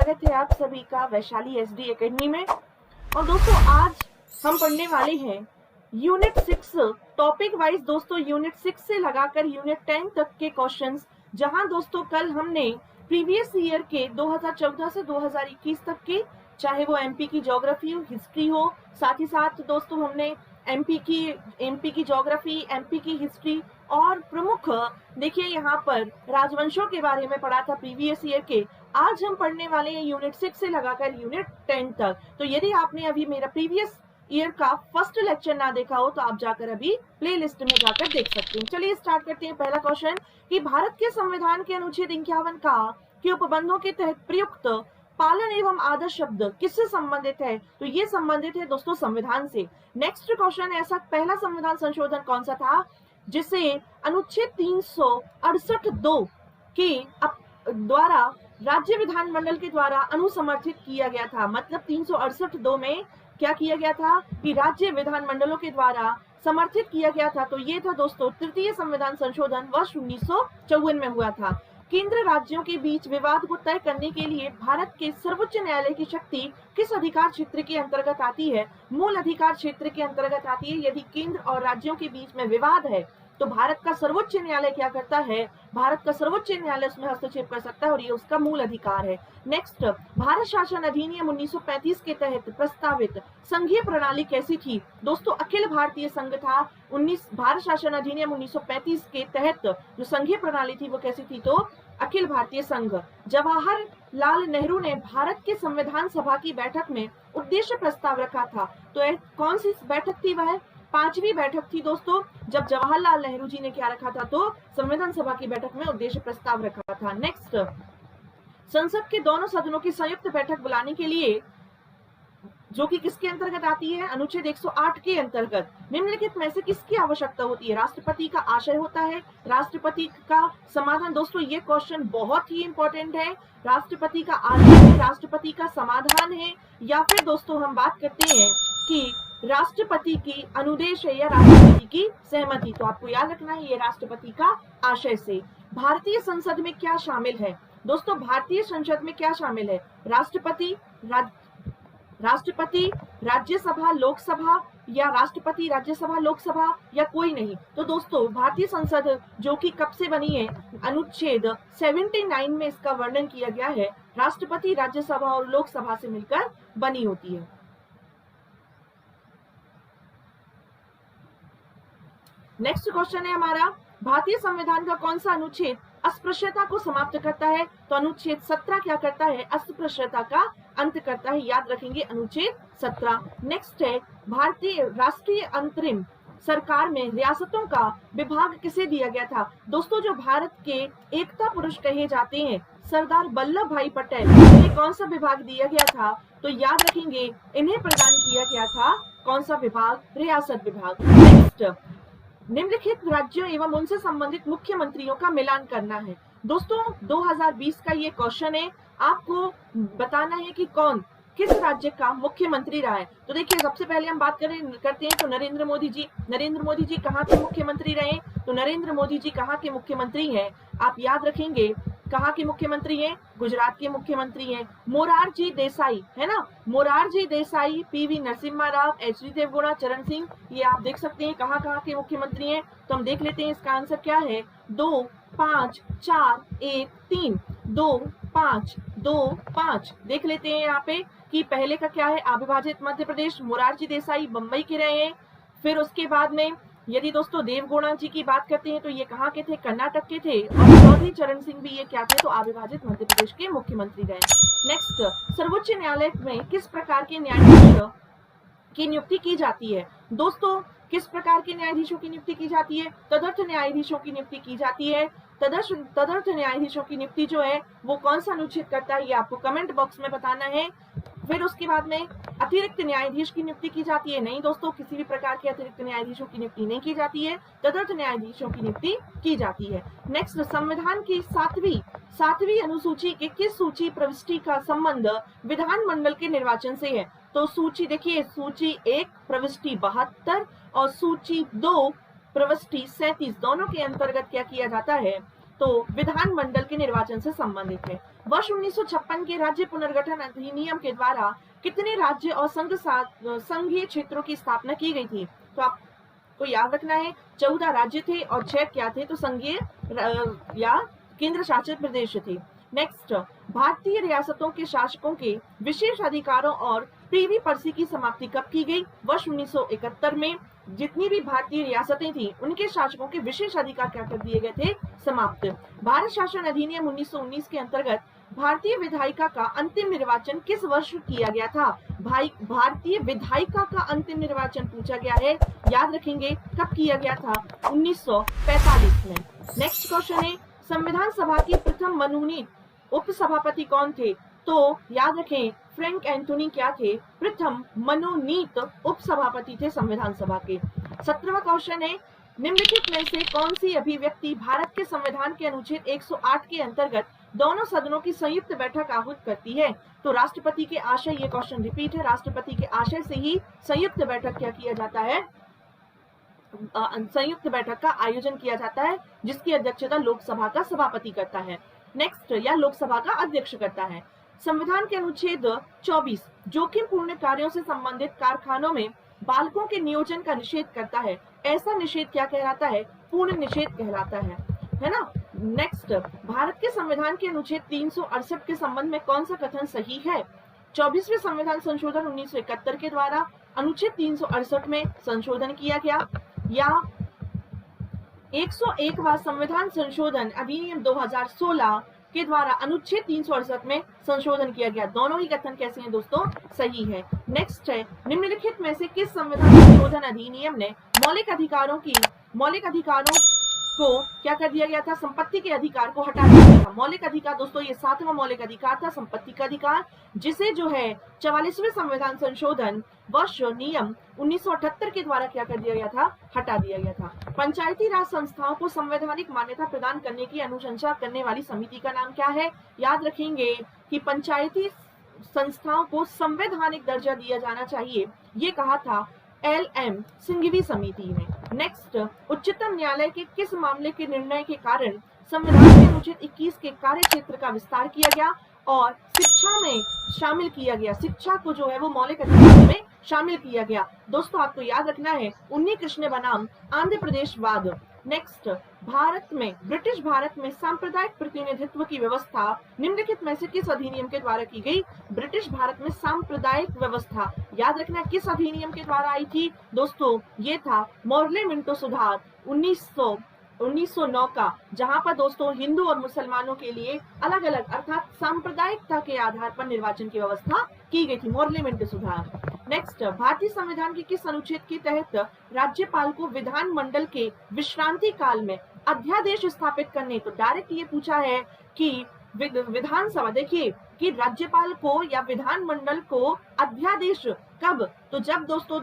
स्वागत है आप सभी का वैशाली एसडी एकेडमी में। और दोस्तों आज हम पढ़ने वाले हैं यूनिट 6 टॉपिक वाइज। दोस्तों यूनिट 6 से लगाकर यूनिट 10 तक के क्वेश्चंस, जहां दोस्तों कल हमने प्रीवियस ईयर के 2014 से 2021 तक के, चाहे वो एमपी की ज्योग्राफी हो, हिस्ट्री हो, साथ ही साथ दोस्तों हमने एमपी की ज्योग्राफी, एमपी की हिस्ट्री और प्रमुख देखिए यहाँ पर राजवंशों के बारे में पढ़ा था प्रीवियस ईयर के। आज हम पढ़ने वाले हैं यूनिट 6 से लगाकर यूनिट 10 तक। तो यदि आपने अभी मेरा प्रीवियस ईयर का फर्स्ट लेक्चर ना देखा हो तो आप जाकर अभी प्लेलिस्ट में जाकर देख सकते हैं। चलिए स्टार्ट करते हैं। पहला क्वेश्चन कि भारत के संविधान के अनुच्छेद 51 का के उपबंधों के तहत प्रयुक्त पालन एवं आदर शब्द किससे संबंधित है? तो ये संबंधित है दोस्तों संविधान से। नेक्स्ट क्वेश्चन, ऐसा पहला संविधान संशोधन कौन सा था जिसे अनुच्छेद 368(2) के द्वारा राज्य विधानमंडल के द्वारा अनुसमर्थित किया गया था? मतलब 368(2) में क्या किया गया था कि राज्य विधानमंडलों के द्वारा समर्थित किया गया था। तो ये था दोस्तों तृतीय संविधान संशोधन, वर्ष 1954 में हुआ था। केंद्र राज्यों के बीच विवाद को तय करने के लिए भारत के सर्वोच्च न्यायालय की शक्ति किस अधिकार क्षेत्र के अंतर्गत आती है? मूल अधिकार क्षेत्र के अंतर्गत आती है। यदि केंद्र और राज्यों के बीच में विवाद है तो भारत का सर्वोच्च न्यायालय क्या करता है? भारत का सर्वोच्च न्यायालय उसमें हस्तक्षेप कर सकता है और ये उसका मूल अधिकार है। नेक्स्ट, भारत शासन अधिनियम 1935 के तहत प्रस्तावित संघीय प्रणाली कैसी थी? दोस्तों अखिल भारतीय संघ था। भारत शासन अधिनियम 1935 के तहत जो संघीय प्रणाली थी वो कैसी थी? तो अखिल भारतीय संघ। जवाहरलाल नेहरू ने भारत के संविधान सभा की बैठक में उद्देश्य प्रस्ताव रखा था। तो कौन सी बैठक थी? वह 5वीं बैठक थी दोस्तों, जब जवाहरलाल नेहरू जी ने क्या रखा था? तो संविधान सभा की बैठक में उद्देश्य प्रस्ताव रखा था। नेक्स्ट, संसद के दोनों सदनों की संयुक्त बैठक बुलाने के लिए, जो कि किसके अंतर्गत आती है? अनुच्छेद 108 के अंतर्गत निम्नलिखित में से किसकी आवश्यकता होती है? राष्ट्रपति का आशय होता है, राष्ट्रपति का समाधान। दोस्तों ये क्वेश्चन बहुत ही इंपॉर्टेंट है। राष्ट्रपति का आशय है, राष्ट्रपति का समाधान है, या फिर दोस्तों हम बात करते हैं कि राष्ट्रपति की अनुदेश है या राष्ट्रपति की सहमति। तो आपको याद रखना है ये राष्ट्रपति का आशय से। भारतीय संसद में क्या शामिल है? दोस्तों भारतीय संसद में क्या शामिल है? राष्ट्रपति, राज्यसभा, लोकसभा, या राष्ट्रपति, राज्यसभा, लोकसभा, या कोई नहीं। तो दोस्तों भारतीय संसद जो कि कब से बनी है? अनुच्छेद 79 में इसका वर्णन किया गया है। राष्ट्रपति, राज्यसभा और लोकसभा से मिलकर बनी होती है। नेक्स्ट क्वेश्चन है हमारा, भारतीय संविधान का कौन सा अनुच्छेद अस्पृश्यता को समाप्त करता है? तो अनुच्छेद 17 क्या करता है? अस्पृश्यता का अंत करता है। याद रखेंगे अनुच्छेद 17। नेक्स्ट है, भारतीय राष्ट्रीय अंतरिम सरकार में रियासतों का विभाग किसे दिया गया था? दोस्तों जो भारत के एकता पुरुष कहे जाते हैं सरदार वल्लभ भाई पटेल, इन्हें कौन सा विभाग दिया गया था? तो याद रखेंगे इन्हें प्रदान किया गया था कौन सा विभाग? रियासत विभाग। नेक्स्ट, निम्नलिखित राज्यों एवं उनसे संबंधित मुख्यमंत्रियों का मिलान करना है। दोस्तों 2020 का ये क्वेश्चन है, आपको बताना है कि कौन किस राज्य का मुख्यमंत्री रहा है। तो देखिए सबसे पहले हम बात करते हैं तो नरेंद्र मोदी जी। नरेंद्र मोदी जी कहाँ के मुख्यमंत्री रहे? तो नरेंद्र मोदी जी कहाँ के मुख्यमंत्री हैं? आप याद रखेंगे कहाँ के मुख्यमंत्री हैं? गुजरात के मुख्यमंत्री हैं। मोरारजी देसाई है ना, मोरारजी देसाई, पीवी नरसिम्हा राव, एच.डी. देवगौड़ा, चरण सिंह, ये आप देख सकते हैं कहाँ कहाँ के मुख्यमंत्री हैं। तो हम देख लेते हैं इसका आंसर क्या है। 2, 5, 4, 1, 3, 2, 5, 2, 5। देख लेते हैं यहाँ पे कि पहले का क्या है? अविभाजित मध्य प्रदेश, मोरारजी देसाई बम्बई के रहे हैं। फिर उसके बाद में यदि दोस्तों देवगौड़ा जी की बात करते हैं तो ये कहाँ के थे? कर्नाटक के थे। और चौधरी चरण सिंह भी ये क्या थे? तो अविभाजित मध्य प्रदेश के मुख्यमंत्री रहे। नेक्स्ट, सर्वोच्च न्यायालय में किस प्रकार के न्यायाधीश की नियुक्ति की जाती है? दोस्तों किस प्रकार के न्यायाधीशों की नियुक्ति की जाती है? तदर्थ न्यायाधीशों की नियुक्ति की जाती है। तदर्थ न्यायाधीशों की नियुक्ति जो है वो कौन सा अनुच्छेद करता है? ये आपको कमेंट बॉक्स में बताना है। फिर उसके बाद में अतिरिक्त न्यायाधीश की नियुक्ति की जाती है? नहीं दोस्तों, किसी भी प्रकार के अतिरिक्त न्यायाधीशों की नियुक्ति नहीं की जाती है, तदर्थ न्यायाधीशों की नियुक्ति की जाती है। नेक्स्ट, संविधान की सातवीं अनुसूची के किस सूची प्रविष्टि का संबंध विधानमंडल के निर्वाचन से है? तो सूची देखिए, सूची 1 प्रविष्टि 72 और सूची 2 प्रविष्टि 37, दोनों के अंतर्गत क्या किया जाता है? तो विधानमंडल के निर्वाचन से संबंधित है। वर्ष 1956 के राज्य पुनर्गठन अधिनियम के द्वारा कितने राज्य और संघीय क्षेत्रों की स्थापना की गई थी? तो आपको याद रखना है 14 राज्य थे और 6 क्या थे? तो संघीय या केंद्र शासित प्रदेश थे। नेक्स्ट, भारतीय रियासतों के शासकों के विशेष अधिकारों और प्रीवी पर्सी की समाप्ति कब की गई? वर्ष 1971 में जितनी भी भारतीय रियासतें थी उनके शासकों के विशेष अधिकार क्या कर दिए गए थे? समाप्त। भारत शासन अधिनियम 1919 के अंतर्गत भारतीय विधायिका का अंतिम निर्वाचन किस वर्ष किया गया था? भारतीय विधायिका का अंतिम निर्वाचन पूछा गया है, याद रखेंगे कब किया गया था? 1945 में। नेक्स्ट क्वेश्चन है, संविधान सभा की प्रथम मनोनीत उपसभापति कौन थे? तो याद रखें फ्रैंक एंथोनी क्या थे? प्रथम मनोनीत उपसभापति थे संविधान सभा के। 17वां क्वेश्चन है, निम्नलिखित में से कौन सी अभिव्यक्ति भारत के संविधान के अनुच्छेद 108 के अंतर्गत दोनों सदनों की संयुक्त बैठक आहूत करती है? तो राष्ट्रपति के आशय, ये क्वेश्चन रिपीट है, राष्ट्रपति के आशय से ही संयुक्त बैठक क्या किया जाता है? संयुक्त बैठक का आयोजन किया जाता है, जिसकी अध्यक्षता लोकसभा का सभापति करता है। नेक्स्ट, या लोकसभा का अध्यक्ष करता है। संविधान के अनुच्छेद 24 जोखिम पूर्ण कार्यों से संबंधित कारखानों में बालकों के नियोजन का निषेध करता है। ऐसा निषेध क्या कहलाता है? पूर्ण निषेध कहलाता है ना। नेक्स्ट, भारत के संविधान के अनुच्छेद 368 के संबंध में कौन सा कथन सही है? 24वें संविधान संशोधन 1971 के द्वारा अनुच्छेद 368 में संशोधन किया गया, या 101वां संविधान संशोधन अधिनियम 2016 के द्वारा अनुच्छेद 368 में संशोधन किया गया। दोनों ही कथन कैसे हैं दोस्तों? सही है। नेक्स्ट है, निम्नलिखित में से किस संविधान संशोधन अधिनियम ने मौलिक अधिकारों को क्या कर दिया गया था? संपत्ति के अधिकार को हटा दिया गया था। मौलिक अधिकार दोस्तों ये 7वां मौलिक अधिकार था, संपत्ति का अधिकार, जिसे जो है 44वें संविधान संशोधन वर्ष नियम 1978 के द्वारा क्या कर दिया गया था? हटा दिया गया था। पंचायती राज संस्थाओं को संवैधानिक मान्यता प्रदान करने की अनुशंसा करने वाली समिति का नाम क्या है? याद रखेंगे कि पंचायती संस्थाओं को संवैधानिक दर्जा दिया जाना चाहिए, ये कहा था LM सिंघवी समिति ने। नेक्स्ट, उच्चतम न्यायालय के किस मामले के निर्णय के कारण संविधान के अनुच्छेद 21 के कार्य क्षेत्र का विस्तार किया गया और शिक्षा में शामिल किया गया? शिक्षा को जो है वो मौलिक अधिकारों में शामिल किया गया। दोस्तों आपको याद रखना है 19 कृष्ण बनाम आंध्र प्रदेश वाद। नेक्स्ट, ब्रिटिश भारत में सांप्रदायिक प्रतिनिधित्व की व्यवस्था निम्नलिखित में से किस अधिनियम के द्वारा की गई? ब्रिटिश भारत में सांप्रदायिक व्यवस्था याद रखना किस अधिनियम के द्वारा आई थी? दोस्तों ये था मॉर्ले मिंटो सुधार 1909 का, जहां पर दोस्तों हिंदू और मुसलमानों के लिए अलग अलग अर्थात सांप्रदायिकता के आधार पर निर्वाचन की व्यवस्था की गई थी, मॉर्ले मिंटो सुधार। नेक्स्ट, भारतीय संविधान के किस अनुच्छेद के तहत राज्यपाल को विधानमंडल के विश्रांति काल में अध्यादेश स्थापित करने? तो डायरेक्ट ये पूछा है कि विधानसभा, देखिए कि राज्यपाल को या विधानमंडल को अध्यादेश कब? तो जब दोस्तों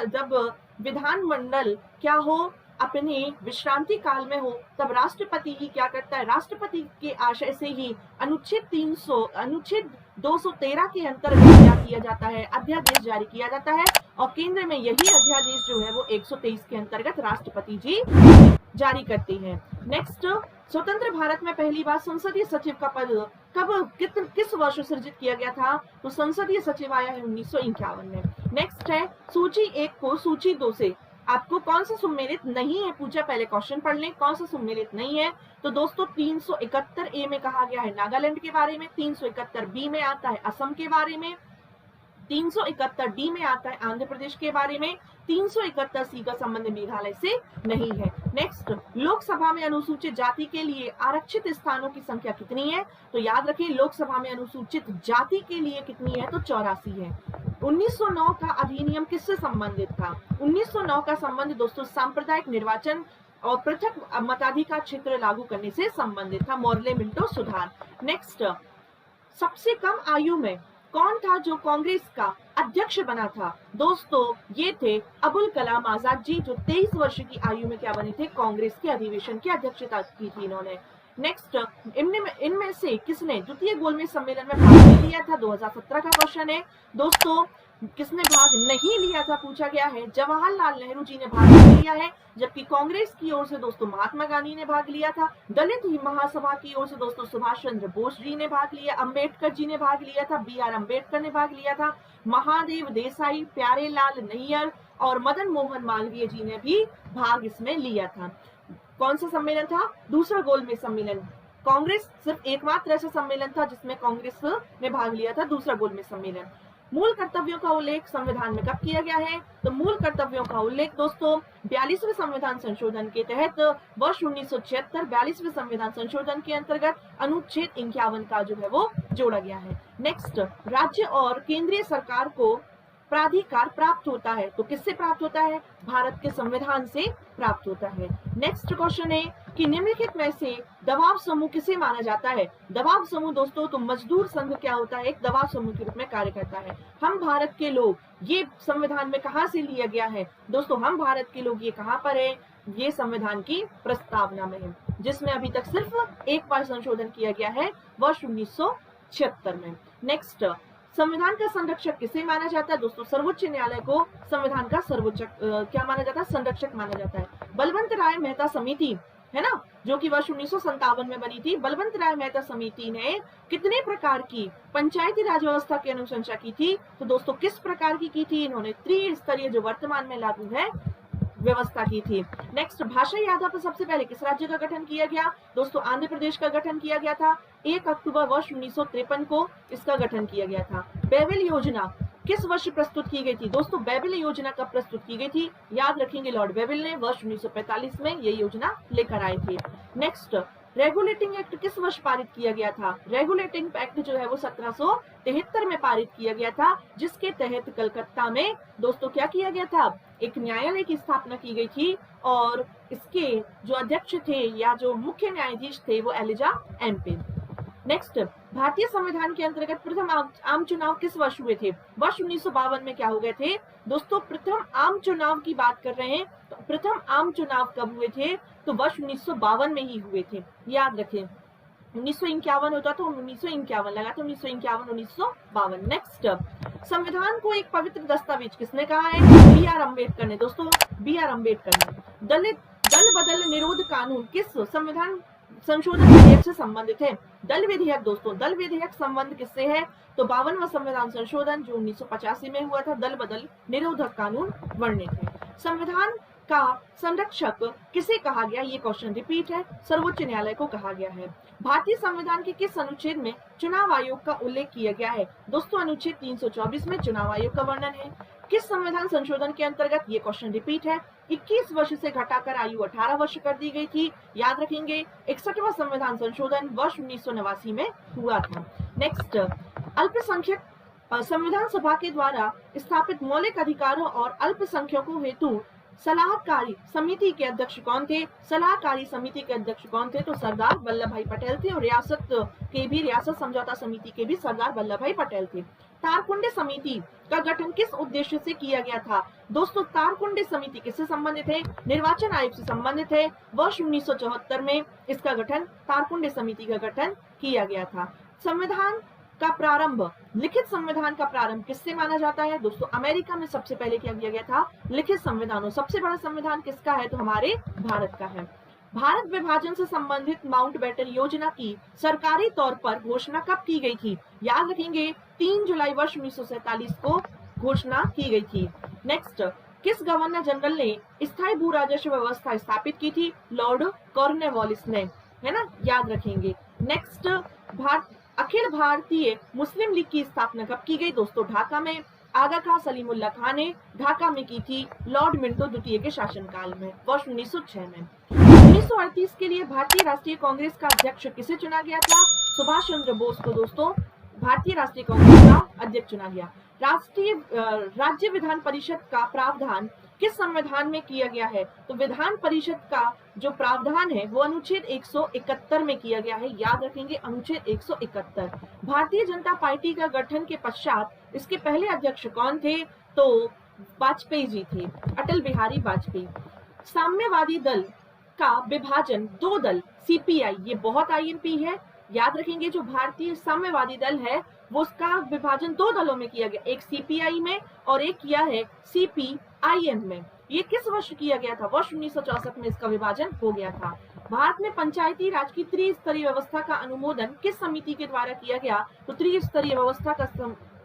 जब विधानमंडल क्या हो? अपने विश्रांति काल में हो, तब राष्ट्रपति ही क्या करता है? राष्ट्रपति के आशय से ही अनुच्छेद 213 के अंतर्गत क्या किया जाता है? अध्यादेश जारी किया जाता है, और केंद्र में यही अध्यादेश जो है वो 123 के अंतर्गत राष्ट्रपति जी जारी करते हैं। नेक्स्ट, स्वतंत्र भारत में पहली बार संसदीय सचिव का पद कब किस वर्ष सृजित किया गया था? तो संसदीय सचिव आया है 1951 में। नेक्स्ट है, सूची 1 को सूची 2 से आपको कौन सा सम्मिलित नहीं है पूछा? पहले क्वेश्चन पढ़ लें कौन सा सम्मिलित नहीं है। तो दोस्तों 371A में कहा गया है नागालैंड के बारे में, 371B में आता है असम के बारे में, 371D में आता है आंध्र प्रदेश के बारे में, 371C का संबंध मेघालय से नहीं है। नेक्स्ट, लोकसभा में अनुसूचित जाति के लिए आरक्षित स्थानों की संख्या कितनी है? तो याद रखें लोकसभा में अनुसूचित जाति के लिए कितनी है? तो 84 है। 1909 का अधिनियम किससे संबंधित था? 1909 का संबंध दोस्तों सांप्रदायिक निर्वाचन और पृथक मताधिकार क्षेत्र लागू करने से संबंधित था, मॉर्ले मिंटो सुधार। नेक्स्ट, सबसे कम आयु में कौन था जो कांग्रेस का अध्यक्ष बना था? दोस्तों ये थे अबुल कलाम आजाद जी, जो 23 वर्ष की आयु में क्या बने थे? कांग्रेस के अधिवेशन की अध्यक्षता की थी इन्होंने। नेक्स्ट, इनमें से किसने द्वितीय गोलमेज सम्मेलन में भाग नहीं लिया था? 2017 का क्वेश्चन है दोस्तों। किसने भाग नहीं लिया था पूछा गया है? जवाहरलाल नेहरू जी ने भाग नहीं लिया है, जबकि कांग्रेस की ओर से दोस्तों महात्मा गांधी ने भाग लिया था। दलित महासभा की ओर से दोस्तों सुभाष चंद्र बोस जी ने भाग लिया, अंबेडकर जी ने भाग लिया था, BR अम्बेडकर ने भाग लिया था, महादेव देसाई, प्यारेलाल नैयर और मदन मोहन मालवीय जी ने भी भाग इसमें लिया था। कौन सा सम्मेलन था? दूसरा गोलमेज सम्मेलन। कांग्रेस सिर्फ एकमात्र ऐसा सम्मेलन था जिसमें कांग्रेस ने भाग लिया था, दूसरा गोलमेज सम्मेलन। मूल कर्तव्यों का उल्लेख संविधान में कब किया गया है? तो मूल कर्तव्यों का उल्लेख दोस्तों 42वें संविधान संशोधन के तहत वर्ष 1976 42वें संविधान संशोधन के अंतर्गत अनुच्छेद 51 का जो है वो जोड़ा गया है। नेक्स्ट, राज्य और केंद्रीय सरकार को प्राधिकार प्राप्त होता है, तो किससे प्राप्त होता है? भारत के संविधान से प्राप्त होता है। नेक्स्ट क्वेश्चन है कि निम्नलिखित में से दबाव समूह किसे माना जाता है? दबाव समूह दोस्तों तो मजदूर संघ क्या होता है? एक दबाव समूह के रूप में कार्य करता है। हम भारत के लोग, ये संविधान में कहां से लिया गया है दोस्तों? हम भारत के लोग ये कहां पर है? ये संविधान की प्रस्तावना में है, जिसमें अभी तक सिर्फ एक बार संशोधन किया गया है वर्ष 1976 में। नेक्स्ट, संविधान का संरक्षक किसे माना जाता है दोस्तों? सर्वोच्च न्यायालय को संविधान का सर्वोच्च क्या माना जाता है? संरक्षक माना जाता है। बलवंत राय मेहता समिति है ना, जो कि वर्ष 1957 में बनी थी। बलवंत राय मेहता समिति ने कितने प्रकार की पंचायती राज व्यवस्था की अनुशंसा की थी? तो दोस्तों किस प्रकार की थी? इन्होंने त्रिस्तरीय जो वर्तमान में लागू है व्यवस्था की थी। नेक्स्ट, भाषाई आधार पर सबसे पहले किस राज्य का गठन किया गया? दोस्तों आंध्र प्रदेश का गठन किया गया था। 1 अक्टूबर वर्ष 1953 को इसका गठन किया गया था। बेबिल योजना किस वर्ष प्रस्तुत की गई थी? दोस्तों बेबिल योजना कब प्रस्तुत की गई थी? याद रखेंगे, लॉर्ड बेबिल ने वर्ष 1945 में ये योजना लेकर आए थे। नेक्स्ट, रेगुलेटिंग एक्ट किस वर्ष पारित किया गया था? रेगुलेटिंग एक्ट जो है वो 1773 में पारित किया गया था, जिसके तहत कलकत्ता में दोस्तों क्या किया गया था? एक न्यायालय की स्थापना की गई थी और इसके जो अध्यक्ष थे या जो मुख्य न्यायाधीश थे वो एलिजा एम्पे। नेक्स्ट, भारतीय संविधान के अंतर्गत प्रथम आम चुनाव किस वर्ष हुए थे? वर्ष 1952 में क्या हो गए थे दोस्तों? प्रथम आम चुनाव की बात कर रहे हैं, तो प्रथम आम चुनाव कब हुए थे? तो वर्ष 1952 में ही हुए थे, याद रखें। 1951 होता तो 1951 लगा, तो 1951 1952। नेक्स्ट, संविधान को एक पवित्र दस्तावेज किसने कहा है? BR अम्बेडकर ने दोस्तों, BR अम्बेडकर ने। दल बदल निरोध कानून किस संविधान संशोधन विधेयक से संबंधित है? दल विधेयक दोस्तों, दल विधेयक संबंध किससे है? तो 52वां संविधान संशोधन जो 1985 में हुआ था, दल बदल निरोधक कानून वर्णित है। संविधान का संरक्षक किसे कहा गया? ये क्वेश्चन रिपीट है, सर्वोच्च न्यायालय को कहा गया है। भारतीय संविधान के किस अनुच्छेद में चुनाव आयोग का उल्लेख किया गया है? दोस्तों अनुच्छेद 324 में चुनाव आयोग का वर्णन है। किस संविधान संशोधन के अंतर्गत? ये क्वेश्चन रिपीट है। 21 वर्ष से घटाकर आयु 18 वर्ष कर दी गई थी, याद रखेंगे। 61वां संविधान संशोधन वर्ष 1989 में हुआ था। नेक्स्ट, अल्पसंख्यक संविधान सभा के द्वारा स्थापित मौलिक अधिकारों और अल्पसंख्यकों हेतु सलाहकारी समिति के अध्यक्ष कौन थे? सलाहकारी समिति के अध्यक्ष कौन थे? तो सरदार वल्लभ भाई पटेल थे, और रियासत समझौता समिति के भी सरदार वल्लभ भाई पटेल थे। तारकुंडे समिति का गठन किस उद्देश्य से किया गया था? दोस्तों तारकुंडे समिति किससे संबंधित है? निर्वाचन आयोग से संबंधित है। वर्ष 1974 में इसका गठन, तारकुंडे समिति का गठन किया गया था। संविधान का प्रारंभ, लिखित संविधान का प्रारंभ किससे माना जाता है? दोस्तों अमेरिका में सबसे पहले क्या किया गया था? लिखित संविधानों। सबसे बड़ा संविधान किसका है? तो हमारे भारत का है। भारत विभाजन से संबंधित माउंटबेटन योजना की सरकारी तौर पर घोषणा कब की गई थी? याद रखेंगे 3 जुलाई वर्ष 1947 को घोषणा की गई थी। नेक्स्ट, किस गवर्नर जनरल ने स्थायी भू राजस्व व्यवस्था स्थापित की थी? लॉर्ड कॉर्नवालिस ने, है ना, याद रखेंगे। नेक्स्ट, अखिल भारतीय मुस्लिम लीग की स्थापना कब की गई? दोस्तों ढाका में। आगा खां सलीमुल्लाह खान ने ढाका में की थी लॉर्ड मिंटो द्वितीय के शासनकाल में, वर्ष 1906 में। 1938 के लिए भारतीय राष्ट्रीय कांग्रेस का अध्यक्ष किसे चुना गया था? सुभाष चंद्र बोस को दोस्तों भारतीय राष्ट्रीय कांग्रेस का अध्यक्ष चुना गया। राज्य विधान परिषद का प्रावधान किस संविधान में किया गया है? तो विधान परिषद का जो प्रावधान है वो अनुच्छेद 171 में किया गया है, याद रखेंगे अनुच्छेद 171। भारतीय जनता पार्टी का गठन के पश्चात इसके पहले अध्यक्ष कौन थे? तो वाजपेयी जी थे, अटल बिहारी वाजपेयी। साम्यवादी दल का विभाजन 2 दल सीपीआई, ये बहुत आईएमपी है, याद रखेंगे। जो भारतीय साम्यवादी दल है वो उसका विभाजन दो दलों में किया गया, एक सीपीआई में और एक किया है सीपीआईएम में। ये किस वर्ष किया गया था? वर्ष 1964 में इसका विभाजन हो गया था। भारत में पंचायती राज की त्रिस्तरीय व्यवस्था का अनुमोदन किस समिति के द्वारा किया गया? तो त्रिस्तरीय व्यवस्था का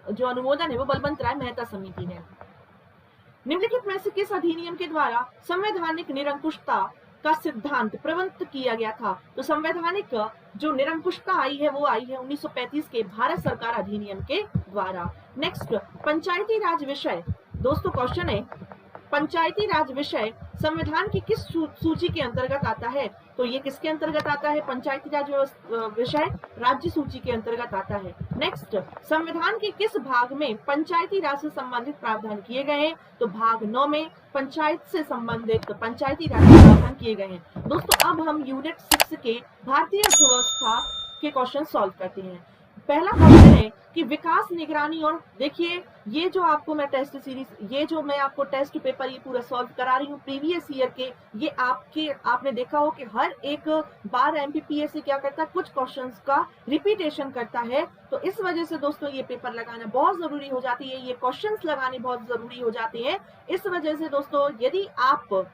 जो अनुमोदन है वो बलवंत राय मेहता समिति ने। निम्नलिखित में से किस अधिनियम के द्वारा संवैधानिक निरंकुशता का सिद्धांत प्रवृत्त किया गया था? तो संवैधानिक जो निरंकुशता आई है वो आई है 1935 के भारत सरकार अधिनियम के द्वारा। नेक्स्ट, पंचायती राज विषय। दोस्तों क्वेश्चन है, पंचायती राज विषय संविधान की किस सूची के अंतर्गत आता है? तो ये किसके अंतर्गत आता है? पंचायती राज विषय राज्य सूची के अंतर्गत आता है। नेक्स्ट, संविधान के किस भाग में पंचायती राज से संबंधित प्रावधान किए गए हैं? तो भाग 9 में पंचायत से संबंधित पंचायती राज के प्रावधान किए गए हैं। दोस्तों अब हम यूनिट 6 के भारतीय अर्थव्यवस्था के क्वेश्चन सॉल्व करते हैं। पहला क्वेश्चन है कि विकास निगरानी, और देखिए ये जो आपको मैं टेस्ट सीरीज, ये जो मैं आपको टेस्ट पेपर ये पूरा सॉल्व करा रही हूँ प्रीवियस ईयर के, ये आपने देखा हो कि हर एक बार एमपीपीएससी क्या करता है, कुछ क्वेश्चंस का रिपीटेशन करता है। तो इस वजह से दोस्तों ये पेपर लगाना बहुत जरूरी हो जाती है, ये क्वेश्चंस लगाने बहुत जरूरी हो जाते हैं। इस वजह से दोस्तों यदि आप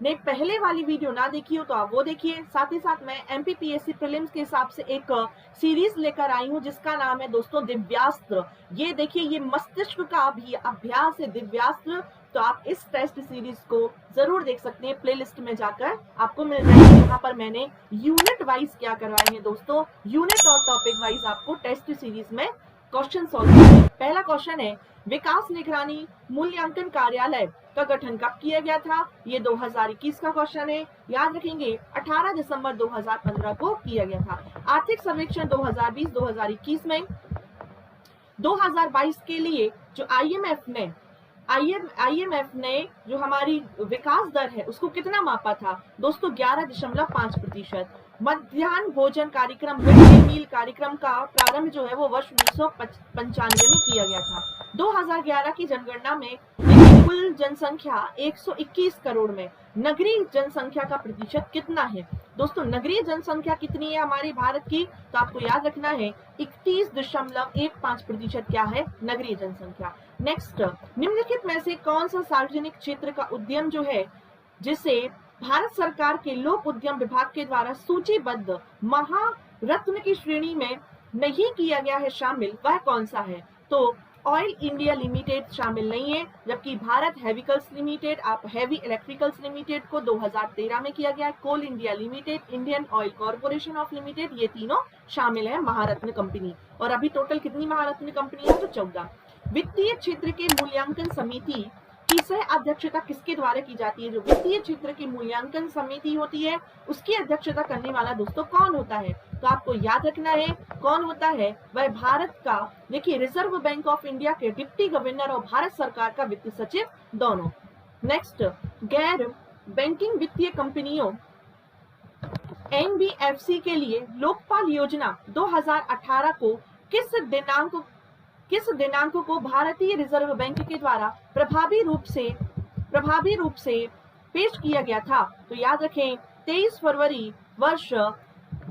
ने पहले वाली वीडियो ना देखी हो तो आप वो देखिए। साथ ही साथ मैं एमपीपीएससी प्रीलिम्स के हिसाब से एक सीरीज लेकर आई हूँ जिसका नाम है दोस्तों दिव्यास्त्र। ये देखिए, ये मस्तिष्क का भी अभ्यास है दिव्यास्त्र। तो आप इस टेस्ट सीरीज को जरूर देख सकते हैं, प्लेलिस्ट में जाकर आपको मिल जाएगी। यहाँ पर मैंने यूनिट वाइज क्या करवाए हैं दोस्तों, यूनिट और टॉपिक वाइज आपको टेस्ट सीरीज में क्वेश्चन सॉल्व करें। पहला क्वेश्चन है, विकास निगरानी मूल्यांकन कार्यालय का गठन कब किया गया था? ये 2021 का क्वेश्चन है, याद रखेंगे 18 दिसंबर 2015 को किया गया था। आर्थिक सर्वेक्षण 2020-2021 में 2022 के लिए जो आईएमएफ ने जो हमारी विकास दर है उसको कितना मापा था? दोस्तों 11.5%। मध्याह्न भोजन कार्यक्रम, मिड डे मील कार्यक्रम का प्रारंभ जो है वो वर्ष 1995 में किया गया था। 2011 की जनगणना में कुल जनसंख्या 121 करोड़ में नगरीय जनसंख्या का प्रतिशत कितना है? दोस्तों नगरीय जनसंख्या कितनी है हमारे भारत की? तो आपको याद रखना है 31.15% क्या है नगरीय जनसंख्या। नेक्स्ट, निम्नलिखित में से कौन सा सार्वजनिक क्षेत्र का उद्यम जो है जिसे भारत सरकार के लोक उद्यम विभाग के द्वारा सूचीबद्ध महारत्न की श्रेणी में नहीं किया गया है शामिल, वह कौन सा है? तो ऑयल इंडिया लिमिटेड शामिल नहीं है, जबकि भारत हेविकल्स लिमिटेड, आप हेवी इलेक्ट्रिकल्स लिमिटेड को 2013 में किया गया है। Coal India limited, Indian oil corporation of limited, ये तीनों शामिल है महारत्न कंपनी। और अभी टोटल कितनी महारत्न कंपनी है? तो 14। वित्तीय क्षेत्र के मूल्यांकन समिति की सह अध्यक्षता किसके द्वारा की जाती है? जो वित्तीय क्षेत्र की मूल्यांकन समिति होती है उसकी अध्यक्षता करने वाला दोस्तों कौन होता है? तो आपको याद रखना है कौन होता है, वह भारत का, देखिए रिजर्व बैंक ऑफ इंडिया के डिप्टी गवर्नर और भारत सरकार का वित्त सचिव दोनों। नेक्स्ट, गैर बैंकिंग वित्तीय कंपनियों एनबीएफसी के लिए लोकपाल योजना 2018 को किस दिनांक को भारतीय रिजर्व बैंक के द्वारा प्रभावी रूप से पेश किया गया था? तो याद रखें 23 फरवरी वर्ष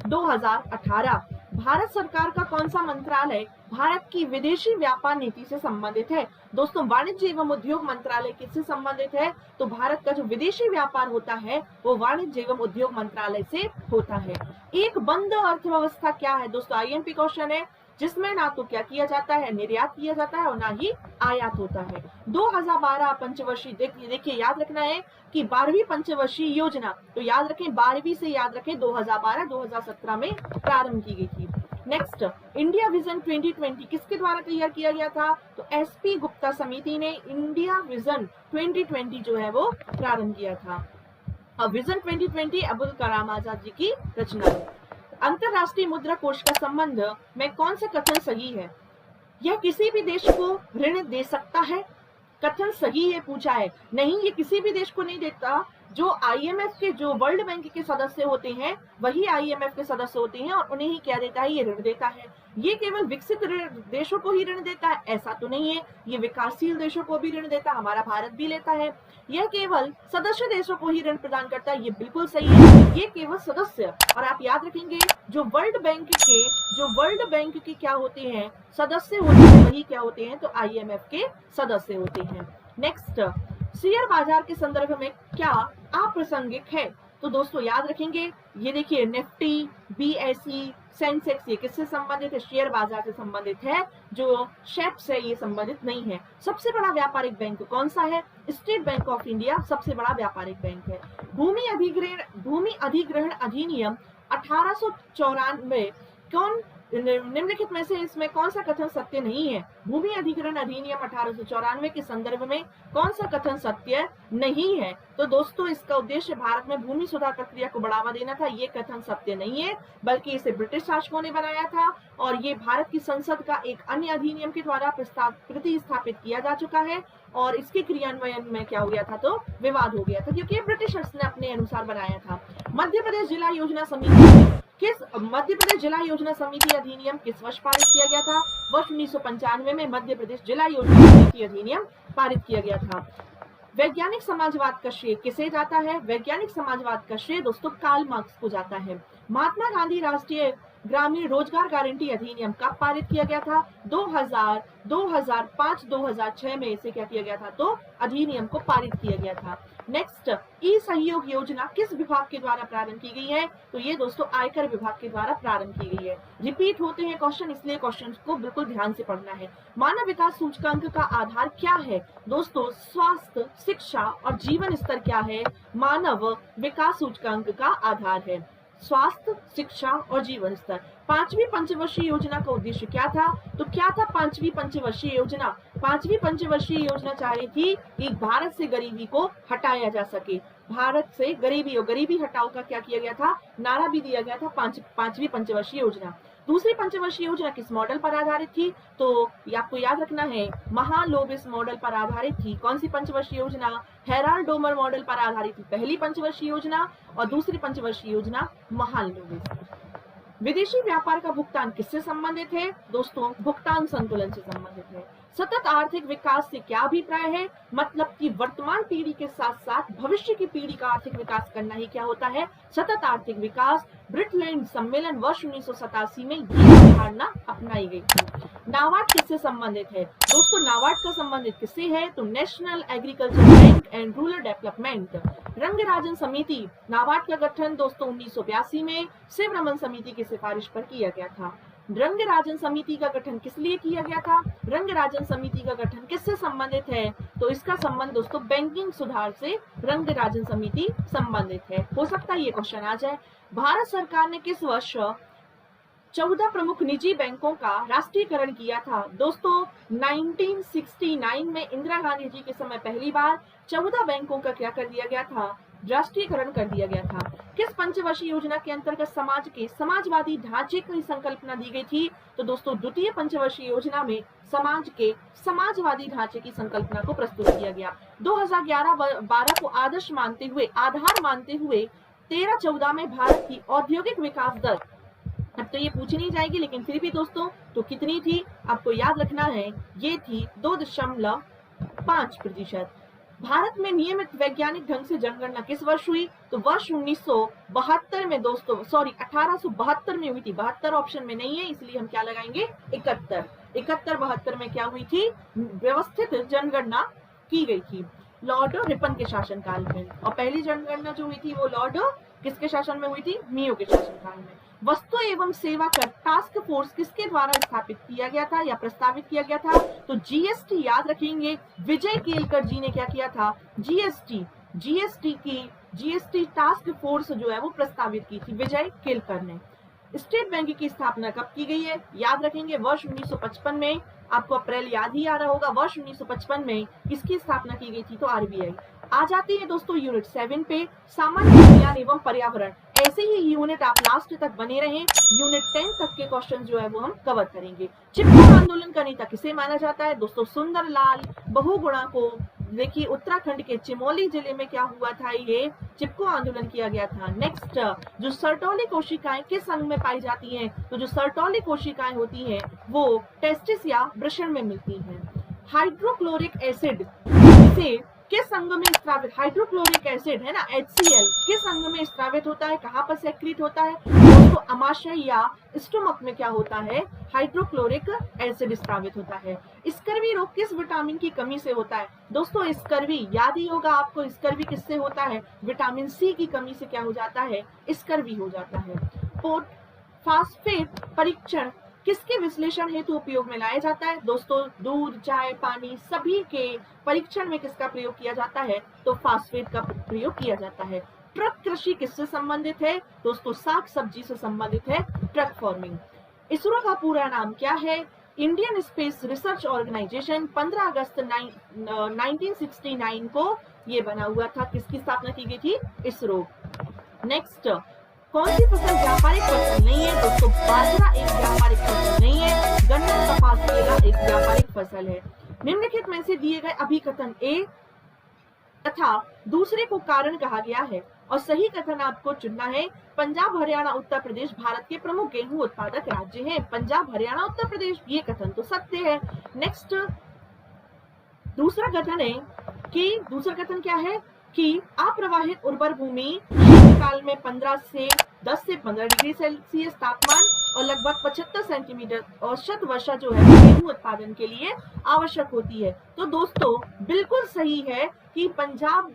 2018। भारत सरकार का कौन सा मंत्रालय भारत की विदेशी व्यापार नीति से संबंधित है? दोस्तों वाणिज्य एवं उद्योग मंत्रालय किससे संबंधित है? तो भारत का जो विदेशी व्यापार होता है वो वाणिज्य एवं उद्योग मंत्रालय से होता है। एक बंद अर्थव्यवस्था क्या है? दोस्तों आईएमपी क्वेश्चन है, जिसमें ना तो क्या किया जाता है, निर्यात किया जाता है और ना ही आयात होता है। 2012 पंचवर्षीय, देखिए याद रखना है कि 12वीं पंचवर्षीय योजना, तो याद रखें 12वीं से याद रखें 2012-2017 में प्रारंभ की गई थी। नेक्स्ट, इंडिया विजन 2020 किसके द्वारा तैयार किया गया था? तो एसपी गुप्ता समिति ने इंडिया विजन 2020 जो है वो प्रारंभ किया था। अब विजन 2020 अबुल कलाम आजाद जी की रचना है। अंतरराष्ट्रीय मुद्रा कोष का संबंध में कौन सा कथन सही है? यह किसी भी देश को ऋण दे सकता है, कथन सही है पूछा है। नहीं, ये किसी भी देश को नहीं देता। जो आईएमएफ के, जो वर्ल्ड बैंक के सदस्य होते हैं वही आईएमएफ के सदस्य होते हैं और उन्हें ही क्या देता है, ये ऋण देता है। ये केवल विकसित देशों को ही ऋण देता है, ऐसा तो नहीं है, ये विकासशील देशों को भी ऋण देता है, हमारा भारत भी लेता है। यह केवल सदस्य देशों को ही ऋण प्रदान करता है, ये बिल्कुल सही है, ये केवल सदस्य। और आप याद रखेंगे जो वर्ल्ड बैंक के क्या होते हैं, सदस्य होते हैं, वही क्या होते हैं, तो IMF के सदस्य होते हैं। नेक्स्ट, शेयर बाजार के संदर्भ में क्या अप्रासंगिक है? तो दोस्तों याद रखेंगे, ये देखिए निफ्टी, BSE, सेंसेक्स, ये किससे संबंधित है, शेयर बाजार से संबंधित है, जो शेप्स है ये संबंधित नहीं है। सबसे बड़ा व्यापारिक बैंक कौन सा है? स्टेट बैंक ऑफ इंडिया सबसे बड़ा व्यापारिक बैंक है। भूमि अधिग्रहण अधिनियम 1894 कौन निम्नलिखित में से इसमें कौन सा कथन सत्य नहीं है? भूमि अधिग्रहण अधिनियम 1894 के संदर्भ में कौन सा कथन सत्य नहीं है? तो दोस्तों इसका उद्देश्य भारत में भूमि सुधार प्रक्रिया को बढ़ावा देना था, ये कथन सत्य नहीं है, बल्कि इसे ब्रिटिश शासकों ने बनाया था और ये भारत की संसद का एक अन्य अधिनियम के द्वारा प्रतिस्थापित किया जा चुका है और इसके क्रियान्वयन में क्या हो गया था, तो विवाद हो गया था, क्योंकि ये ब्रिटिशर्स ने अपने अनुसार बनाया था। मध्य प्रदेश जिला योजना समिति अधिनियम किस वर्ष पारित किया गया था? वर्ष 1995 में मध्य प्रदेश जिला योजना समिति अधिनियम पारित किया गया था। वैज्ञानिक समाजवाद का श्रेय किसे जाता है? वैज्ञानिक समाजवाद का श्रेय दोस्तों कार्ल मार्क्स को जाता है। महात्मा गांधी राष्ट्रीय ग्रामीण रोजगार गारंटी अधिनियम कब पारित किया गया था? 2000, 2005, 2006 में इसे क्या किया गया था, तो अधिनियम को पारित किया गया था। नेक्स्ट, ई सहयोग योजना किस विभाग के द्वारा प्रारंभ की गई है? तो ये दोस्तों आयकर विभाग के द्वारा प्रारंभ की गई है। रिपीट होते हैं क्वेश्चन, इसलिए क्वेश्चन को बिल्कुल ध्यान से पढ़ना है। मानव विकास सूचकांक का आधार क्या है? दोस्तों स्वास्थ्य, शिक्षा और जीवन स्तर क्या है? मानव विकास सूचकांक का आधार है स्वास्थ्य, शिक्षा और जीवन स्तर। पांचवी पंचवर्षीय योजना का उद्देश्य क्या था? तो क्या था पांचवी पंचवर्षीय योजना? पांचवी पंचवर्षीय योजना चाह रही थी कि भारत से गरीबी को हटाया जा सके। भारत से गरीबी हटाओ का क्या किया गया था, नारा भी दिया गया था पांचवी पंचवर्षीय योजना। दूसरी पंचवर्षीय योजना किस मॉडल पर आधारित थी? तो आपको याद रखना है महालोबिस मॉडल पर आधारित थी। कौन सी पंचवर्षीय योजना? हेराल्ड डोमर मॉडल पर आधारित थी पहली पंचवर्षीय योजना, और दूसरी पंचवर्षीय योजना महालोबिस। विदेशी व्यापार का भुगतान किससे संबंधित है? दोस्तों भुगतान संतुलन से संबंधित है। सतत आर्थिक विकास से क्या अभिप्राय है? मतलब कि वर्तमान पीढ़ी के साथ साथ भविष्य की पीढ़ी का आर्थिक विकास करना ही क्या होता है, सतत आर्थिक विकास। ब्रिटलैंड सम्मेलन वर्ष 1987 में ये अवधारणा अपनाई गई थी। नाबार्ड किससे संबंधित है? दोस्तों नाबार्ड का संबंधित किससे है? तो national agriculture bank and rural development. Rangarajan समिति, नाबार्ड का गठन दोस्तों 1982 में शिवरमन समिति की सिफारिश पर किया गया था। रंगराजन समिति का गठन किस लिए किया गया था? रंगराजन समिति का गठन किससे संबंधित है? तो इसका संबंध दोस्तों बैंकिंग सुधार से रंगराजन समिति संबंधित है। हो सकता है ये क्वेश्चन आ जाए। भारत सरकार ने किस वर्ष 14 प्रमुख निजी बैंकों का राष्ट्रीयकरण किया था? दोस्तों 1969 में इंदिरा गांधी जी के समय पहली बार 14 बैंकों का क्या कर दिया गया था, राष्ट्रीयकरण कर दिया गया था। किस पंचवर्षीय योजना के अंतर्गत समाज के समाजवादी ढांचे की संकल्पना दी गई थी? तो दोस्तों द्वितीय पंचवर्षीय योजना में समाज के समाजवादी ढांचे की संकल्पना को प्रस्तुत किया गया। 2011-12 को आदर्श मानते हुए, आधार मानते हुए 13-14 में भारत की औद्योगिक विकास दर, अब तो ये पूछी नहीं जाएगी लेकिन फिर भी दोस्तों तो कितनी थी आपको याद रखना है, ये थी 2.5%। भारत में नियमित वैज्ञानिक ढंग से जनगणना किस वर्ष हुई? तो वर्ष 1972 में दोस्तों, 1872 में हुई थी। 72 ऑप्शन में नहीं है, इसलिए हम क्या लगाएंगे 71 में क्या हुई थी, व्यवस्थित जनगणना की गई थी लॉर्ड रिपन के शासनकाल में। और पहली जनगणना जो हुई थी वो लॉर्ड किसके शासन में हुई थी? मियो के शासनकाल में। वस्तु एवं सेवा कर टास्क फोर्स किसके द्वारा स्थापित किया गया था या प्रस्तावित किया गया था? तो जीएसटी याद रखेंगे, विजय केलकर जी ने क्या किया था, जीएसटी टास्क फोर्स जो है वो प्रस्तावित की थी विजय केलकर ने। स्टेट बैंक की स्थापना कब की गई है? याद रखेंगे वर्ष 1955 में। आपको अप्रैल याद ही आ रहा होगा, वर्ष 1955 में किसकी स्थापना की गई थी? तो आरबीआई। आ जाती है दोस्तों यूनिट 7 पे, सामान्य विज्ञान एवं पर्यावरण। ऐसे ही यूनिट आप लास्ट तक बने रहें, यूनिट 10 तक के क्वेश्चन जो है वो हम कवर करेंगे। चिपको आंदोलन का नेता किसे माना जाता है? दोस्तों सुंदरलाल बहुगुणा को देखिए उत्तराखंड के चमोली जिले में क्या हुआ था, ये चिपको आंदोलन किया गया था। नेक्स्ट, जो सर्टोली कोशिकाएं किस अंग में पाई जाती हैं, तो जो सर्टोली कोशिकाएं होती हैं वो टेस्टिस या वृषण में मिलती हैं। हाइड्रोक्लोरिक एसिड से किस अंग में स्रावित, हाइड्रोक्लोरिक एसिड है ना HCl, किस अंग में स्रावित होता है, कहां पर सेक्रीट होता है दोस्तों, अमाशय या स्टोमक में क्या होता है, हाइड्रोक्लोरिक एसिड स्रावित होता है। स्कर्वी रोग किस विटामिन की कमी से होता है दोस्तों, स्कर्वी याद ही होगा आपको, स्कर्वी किससे होता है, विटामिन सी की कमी से क्या हो जाता है, स्कर्वी हो जाता है। फास्फेट परीक्षण किसके विश्लेषण हेतु उपयोग में लाया जाता है दोस्तों, दूध, चाय, पानी सभी के परीक्षण में किसका प्रयोग किया जाता है, तो फास्फेट का प्रयोग किया जाता है। ट्रक कृषि किससे संबंधित है दोस्तों, साग सब्जी से संबंधित है, ट्रक फार्मिंग। इसरो का पूरा नाम क्या है, इंडियन स्पेस रिसर्च ऑर्गेनाइजेशन। 15 अगस्त 1969 को ये बना हुआ था, किसकी स्थापना की गई थी, इसरो। नेक्स्ट, कौन सी फसल व्यापारिक फसल नहीं है दोस्तों, बाजरा एक व्यापारिक फसल नहीं है, गन्ना, कपास, केला एक व्यापारिक फसल है। निम्नलिखित में से दिए गए अभिकथन ए तथा दूसरे को कारण कहा गया है और सही कथन आपको चुनना है। पंजाब, हरियाणा, उत्तर प्रदेश भारत के प्रमुख गेहूं उत्पादक राज्य हैं। पंजाब, हरियाणा, उत्तर प्रदेश, ये कथन तो सत्य है। नेक्स्ट, दूसरा कथन है कि दूसरा कथन क्या है कि अप्रवाहित उर्वर भूमि काल में 10 से 15 डिग्री सेल्सियस तापमान और लगभग 75 सेंटीमीटर औसत वर्षा जो है गेहूं उत्पादन के लिए आवश्यक होती है। तो दोस्तों बिल्कुल सही है कि पंजाब,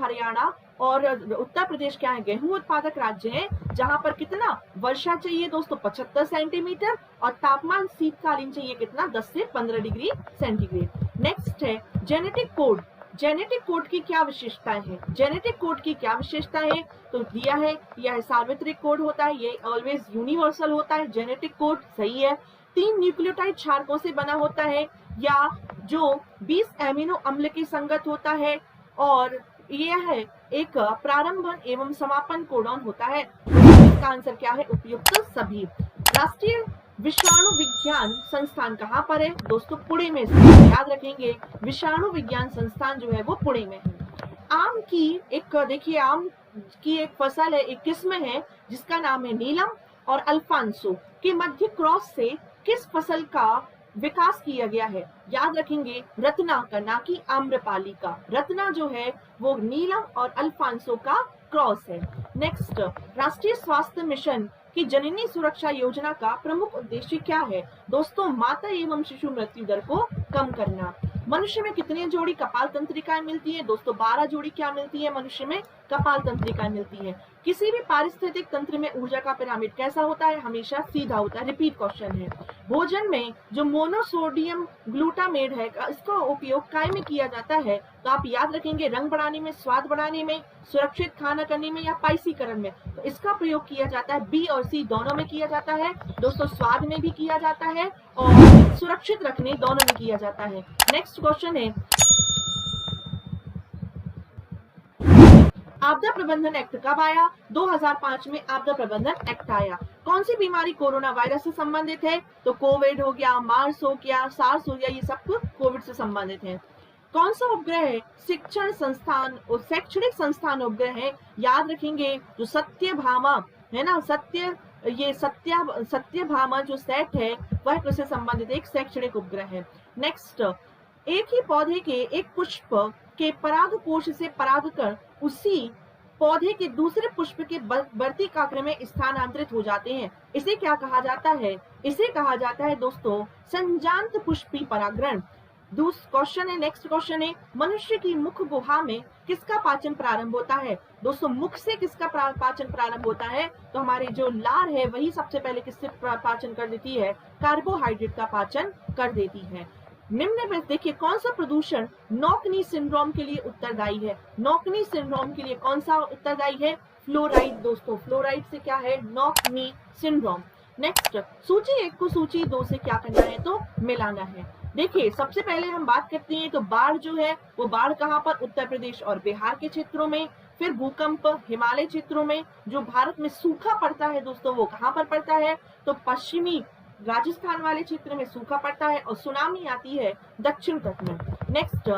हरियाणा और उत्तर प्रदेश क्या है, गेहूं उत्पादक राज्य हैं, जहां पर कितना वर्षा चाहिए दोस्तों, 75 सेंटीमीटर और तापमान शीतकालीन चाहिए कितना, 10 से 15 डिग्री सेंटीग्रेड। नेक्स्ट है जेनेटिक कोड। जेनेटिक कोड की क्या विशेषताएं हैं, जेनेटिक कोड की क्या विशेषताएं हैं, तो दिया है यह सार्वत्रिक कोड होता है, ये ऑलवेज यूनिवर्सल होता है। जेनेटिक कोड सही है। 3 न्यूक्लियोटाइड क्षारकों से बना होता है या जो 20 एमिनो अम्ल की संगत होता है और यह है एक प्रारंभन एवं समापन कोडॉन होता है। इसका आंसर क्या है, उपयुक्त सभी। राष्ट्रीय विषाणु विज्ञान संस्थान कहाँ पर है दोस्तों, पुणे में। याद रखेंगे विषाणु विज्ञान संस्थान जो है वो पुणे में है। आम की एक देखिए, आम की एक फसल है, एक किस्म है जिसका नाम है नीलम और अल्फांसो के मध्य क्रॉस से किस फसल का विकास किया गया है, याद रखेंगे रत्ना का, ना कि आम्रपाली का। रत्ना जो है वो नीलम और अल्फांसो का क्रॉस है। नेक्स्ट, राष्ट्रीय स्वास्थ्य मिशन की जननी सुरक्षा योजना का प्रमुख उद्देश्य क्या है दोस्तों, माता एवं शिशु मृत्यु दर को कम करना। मनुष्य में कितनी जोड़ी कपाल तंत्रिकाएं मिलती है दोस्तों, 12 जोड़ी क्या मिलती है, मनुष्य में कपाल तंत्रिकाएं मिलती है। किसी भी पारिस्थितिक तंत्र में ऊर्जा का पिरामिड कैसा होता है, हमेशा सीधा होता है। रिपीट क्वेश्चन है। भोजन में जो मोनोसोडियम ग्लूटामेट है इसका उपयोग काय में किया जाता है, तो आप याद रखेंगे रंग बढ़ाने में, स्वाद बढ़ाने में, सुरक्षित खाना करने में या पाइसीकरण में। तो इसका प्रयोग किया जाता है बी और सी दोनों में किया जाता है दोस्तों, स्वाद में भी किया जाता है और सुरक्षित रखने दोनों में किया जाता है। नेक्स्ट क्वेश्चन है, आपदा प्रबंधन एक्ट कब आया, 2005 में आपदा प्रबंधन एक्ट आया। कौन सी बीमारी कोरोना वायरस से संबंधित है, तो कोविड हो गया, मार्स हो गया, सार्स हो गया, ये सब कोविड से संबंधित है। कौन सा उपग्रह है शिक्षण संस्थान और शैक्षणिक संस्थान उपग्रह है, याद रखेंगे जो सत्यभामा है ना, सत्यभामा जो सेट है वह किससे संबंधित एक शैक्षणिक उपग्रह है। नेक्स्ट, एक ही पौधे के एक पुष्प के परागकोश से परागकण उसी पौधे के दूसरे पुष्प के बढ़ती काग्र में स्थानांतरित हो जाते हैं, इसे क्या कहा जाता है, इसे कहा जाता है दोस्तों संजांत पुष्पी परागण। क्वेश्चन है, नेक्स्ट क्वेश्चन है, मनुष्य की मुख गुहा में किसका पाचन प्रारंभ होता है दोस्तों, मुख से किसका पाचन प्रारंभ होता है, तो हमारी जो लार है वही सबसे पहले किससे पाचन कर देती है, कार्बोहाइड्रेट का पाचन कर देती है। निम्न में देखिए कौन सा प्रदूषण नॉकनी सिंड्रोम के लिए उत्तरदायी है, नॉकनी सिंड्रोम के लिए कौन सा उत्तरदायी है, फ्लोराइड दोस्तों, फ्लोराइड से क्या है, नॉकनी सिंड्रोम। नेक्स्ट, सूची 1 को सूची 2 से क्या करना है, तो मिलाना है। देखिए सबसे पहले हम बात करते हैं तो बाढ़ जो है वो बाढ़ कहाँ पर, उत्तर प्रदेश और बिहार के क्षेत्रों में। फिर भूकंप हिमालय क्षेत्रों में। जो भारत में सूखा पड़ता है दोस्तों वो कहाँ पर पड़ता है, तो पश्चिमी राजस्थान वाले क्षेत्र में सूखा पड़ता है और सुनामी आती है दक्षिण तट में। नेक्स्ट,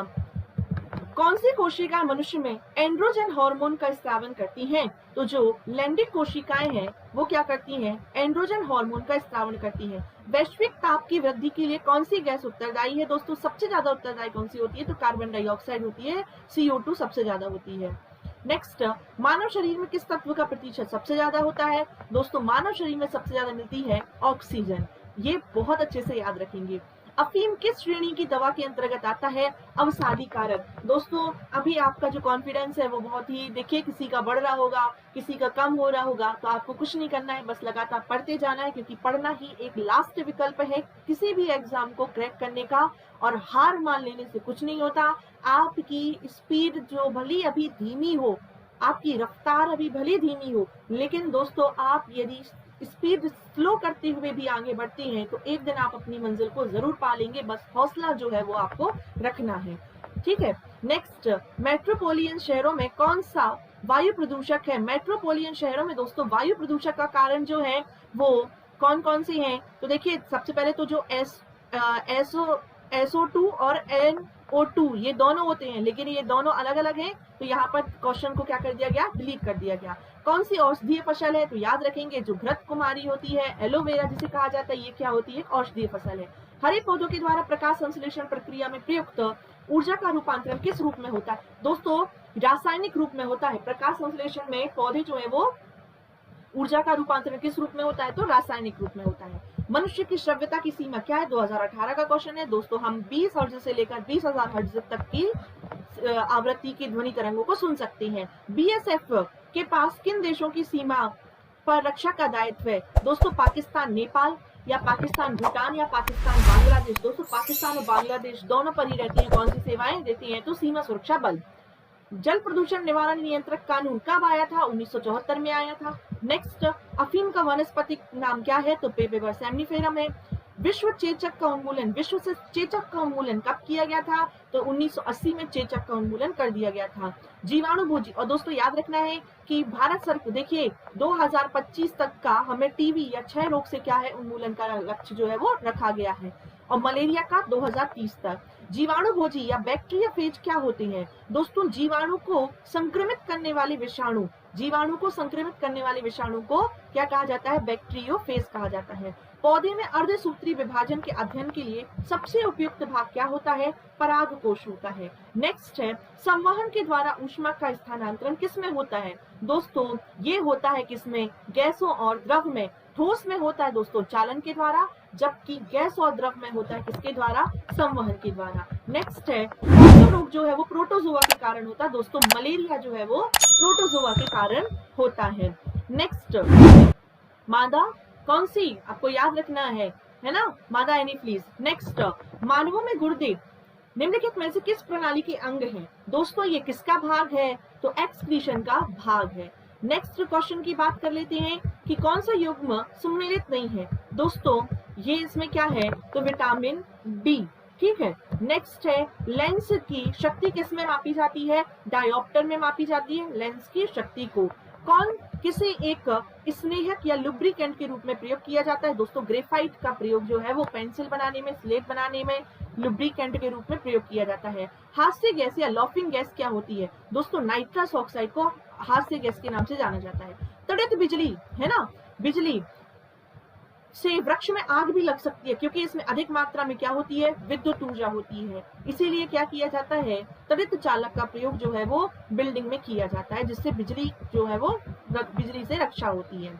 कौन सी कोशिकाएं मनुष्य में एंड्रोजन हार्मोन का स्रावन करती हैं? तो जो लैंगिक कोशिकाएं हैं वो क्या करती हैं? एंड्रोजन हार्मोन का स्रावन करती हैं। वैश्विक ताप की वृद्धि के लिए कौन सी गैस उत्तरदायी है? दोस्तों सबसे ज्यादा उत्तरदायी कौन सी होती है? तो कार्बन डाइऑक्साइड होती है, CO2 सबसे ज्यादा होती है। नेक्स्ट, मानव शरीर में किस तत्व का प्रतिशत सबसे ज्यादा होता है? दोस्तों मानव शरीर में सबसे ज्यादा मिलती है ऑक्सीजन। ये बहुत अच्छे से याद रखेंगे। अफीम किस श्रेणी की दवा के अंतर्गत आता है? अवसादी कारक। दोस्तों अभी आपका जो कॉन्फिडेंस है वो बहुत ही, देखिए किसी का बढ़ रहा होगा, किसी का कम हो रहा होगा, तो आपको कुछ नहीं करना है, बस लगातार पढ़ते जाना है, क्योंकि पढ़ना ही एक लास्ट विकल्प है किसी भी एग्जाम को क्रैक करने का, और हार मान लेने से कुछ नहीं होता। आपकी स्पीड जो भली अभी धीमी हो, आपकी रफ्तार अभी भली धीमी हो, लेकिन दोस्तों आप यदि स्पीड स्लो करते हुए भी आगे बढ़ते हैं तो एक दिन आप अपनी मंजिल को जरूर पा लेंगे। बस हौसला जो है वो आपको रखना है, ठीक है। नेक्स्ट, मेट्रोपोलियन शहरों में कौन सा वायु प्रदूषक है? मेट्रोपोलियन शहरों में दोस्तों वायु प्रदूषक का कारण जो है वो कौन कौन से हैं? तो देखिए सबसे पहले तो जो SO2 और NO2 ये दोनों होते हैं, लेकिन ये दोनों अलग अलग हैं, तो यहाँ पर क्वेश्चन को क्या कर दिया गया? डिलीट कर दिया गया। कौन सी औषधीय फसल है? तो याद रखेंगे जो घृत कुमारी होती है, एलोवेरा जिसे कहा जाता है, ये क्या होती है? औषधीय फसल है। हरे पौधों के द्वारा प्रकाश संश्लेषण प्रक्रिया में प्रयुक्त ऊर्जा का रूपांतरण किस रूप में होता है? दोस्तों रासायनिक रूप में होता है। प्रकाश संश्लेषण में पौधे जो है वो ऊर्जा का रूपांतरण किस रूप में होता है? तो रासायनिक रूप में होता है। मनुष्य की श्रव्यता की सीमा क्या है? 2018 का क्वेश्चन है दोस्तों। हम 20 हर्ट्ज से लेकर 20,000 हर्ट्ज तक की आवृत्ति की ध्वनि तरंगों को सुन सकते हैं। BSF के पास किन देशों की सीमा पर रक्षा का दायित्व है? दोस्तों पाकिस्तान नेपाल, या पाकिस्तान भूटान, या पाकिस्तान बांग्लादेश। दोस्तों पाकिस्तान और बांग्लादेश दोनों पर ही रहती है। कौन सी सेवाएं देती हैं? तो सीमा सुरक्षा बल। जल प्रदूषण निवारण नियंत्रक कानून कब आया था? 1974 में आया था। नेक्स्ट, अफीम का वानस्पतिक नाम क्या है? तो पेपेवर सेमनीफेरम है। विश्व चेचक का उन्मूलन, विश्व से चेचक का उन्मूलन कब किया गया था? तो 1980 में चेचक का उन्मूलन कर दिया गया था। जीवाणु भोजी, और दोस्तों याद रखना है कि भारत सरकार, देखिए 2025 तक का हमें टीबी या क्षय रोग से क्या है उन्मूलन का लक्ष्य जो है वो रखा गया है, और मलेरिया का 2030 तक। जीवाणु भोजी या बैक्टीरियाफेज क्या होते हैं? दोस्तों जीवाणु को संक्रमित करने वाले विषाणु, जीवाणु को संक्रमित करने वाले विषाणु को क्या कहा जाता है? बैक्टीरियोफेज कहा जाता है। पौधे में अर्धसूत्री विभाजन के अध्ययन के लिए सबसे उपयुक्त भाग क्या होता है? परागकोश होता है। नेक्स्ट है, संवहन के द्वारा ऊष्मा का स्थानांतरण किसमें होता है? दोस्तों ये होता है किसमें? गैसों और द्रव में। ठोस में होता है दोस्तों चालन के द्वारा, जबकि गैस और द्रव में होता है किसके द्वारा? संवहन के द्वारा। नेक्स्ट है, रोग जो है वो प्रोटोजोआ के कारण होता है। दोस्तों मलेरिया जो है वो प्रोटोजोआ के कारण होता है। नेक्स्ट, मादा कौन सी? आपको याद रखना है ना? मादा एनीफ्लीज। नेक्स्ट, मानवों में गुर्दे निम्नलिखित में से किस प्रणाली के अंग हैं? दोस्तों ये किसका भाग है? तो एक्सक्रीशन का भाग है। नेक्स्ट क्वेश्चन की बात कर लेते हैं कि कौन सा युग्म सम्मिलित नहीं है? दोस्तों ये इसमें क्या है? तो विटामिन डी, ठीक है। नेक्स्ट है, लेंस की शक्ति किस में मापी जाती है? डायोप्टर में मापी जाती है लेंस की शक्ति को। कौन किसी एक स्नेहक या लुब्रिकेंट के रूप में प्रयोग किया जाता है? दोस्तों ग्रेफाइट का प्रयोग जो है वो पेंसिल बनाने में, स्लेट बनाने में लुब्रिकेंट के रूप में प्रयोग किया जाता है। हास्य गैस या लॉफिंग गैस क्या होती है? दोस्तों नाइट्रस ऑक्साइड को हास्य गैस के नाम से जाना जाता है। तड़ित बिजली है ना, बिजली से वृक्ष में आग भी लग सकती है, क्योंकि इसमें अधिक मात्रा में क्या होती है? विद्युत ऊर्जा होती है। इसीलिए क्या किया जाता है? तड़ित चालक का प्रयोग जो है वो बिल्डिंग में किया जाता है, जिससे बिजली जो है वो बिजली से रक्षा होती है।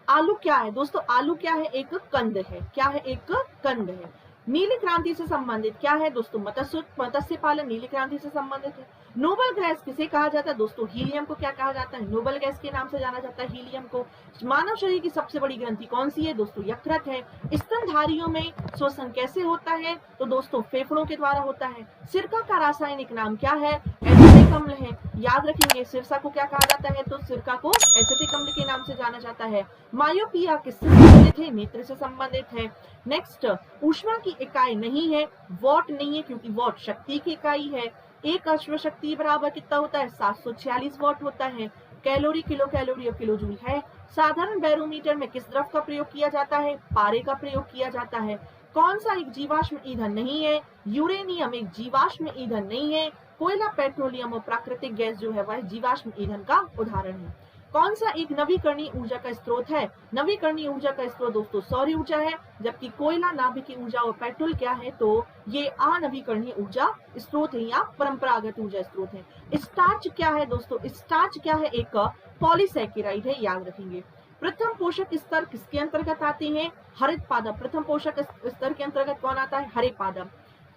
आलू क्या है? दोस्तों आलू क्या है? एक कंद है। क्या है? एक कंद है। नीली क्रांति से संबंधित क्या है? दोस्तों मत्स्य पालन नीली क्रांति से संबंधित है। नोबल गैस किसे कहा जाता है? दोस्तों हीलियम को क्या कहा जाता है? नोबल गैस के नाम से जाना जाता है हीलियम को। मानव शरीर की सबसे बड़ी ग्रंथि कौन सी है? दोस्तों यकृत है। स्तनधारियों में श्वसन कैसे होता है? तो दोस्तों फेफड़ों के द्वारा होता है। सिरका का रासायनिक नाम क्या है? एसिटिक अम्ल है। याद रखेंगे सिरसा को क्या कहा जाता है? तो सिरका को एसिटिक अम्ल के नाम से जाना जाता है। मायोपिया किससे संबंधित है? नेत्र से संबंधित है। नेक्स्ट, ऊष्मा की इकाई नहीं है, वॉट नहीं है, क्योंकि वॉट शक्ति की इकाई है। एक अश्व शक्ति बराबर कितना होता है? 746 वॉट होता है। कैलोरी, किलो कैलोरी और किलो जूल है। साधारण बैरोमीटर में किस द्रव का प्रयोग किया जाता है? पारे का प्रयोग किया जाता है। कौन सा एक जीवाश्म ईंधन नहीं है? यूरेनियम एक जीवाश्म ईंधन नहीं है। कोयला, पेट्रोलियम और प्राकृतिक गैस जो है वह जीवाश्म ईंधन का उदाहरण है। कौन सा एक नवीकरणीय ऊर्जा का स्रोत है? नवीकरणीय ऊर्जा का स्रोत दोस्तों सौर ऊर्जा है, जबकि कोयला, नाभिकीय ऊर्जा और पेट्रोल क्या है तो ये अनवीकरणीय ऊर्जा स्रोत है या परंपरागत ऊर्जा स्रोत है। स्टार्च क्या है दोस्तों? स्टार्च क्या है? एक पॉलीसैकेराइड है, याद रखेंगे। प्रथम पोषक स्तर किसके अंतर्गत आते हैं? हरित पादप। प्रथम पोषक स्तर के अंतर्गत कौन आता है? हरित पादप।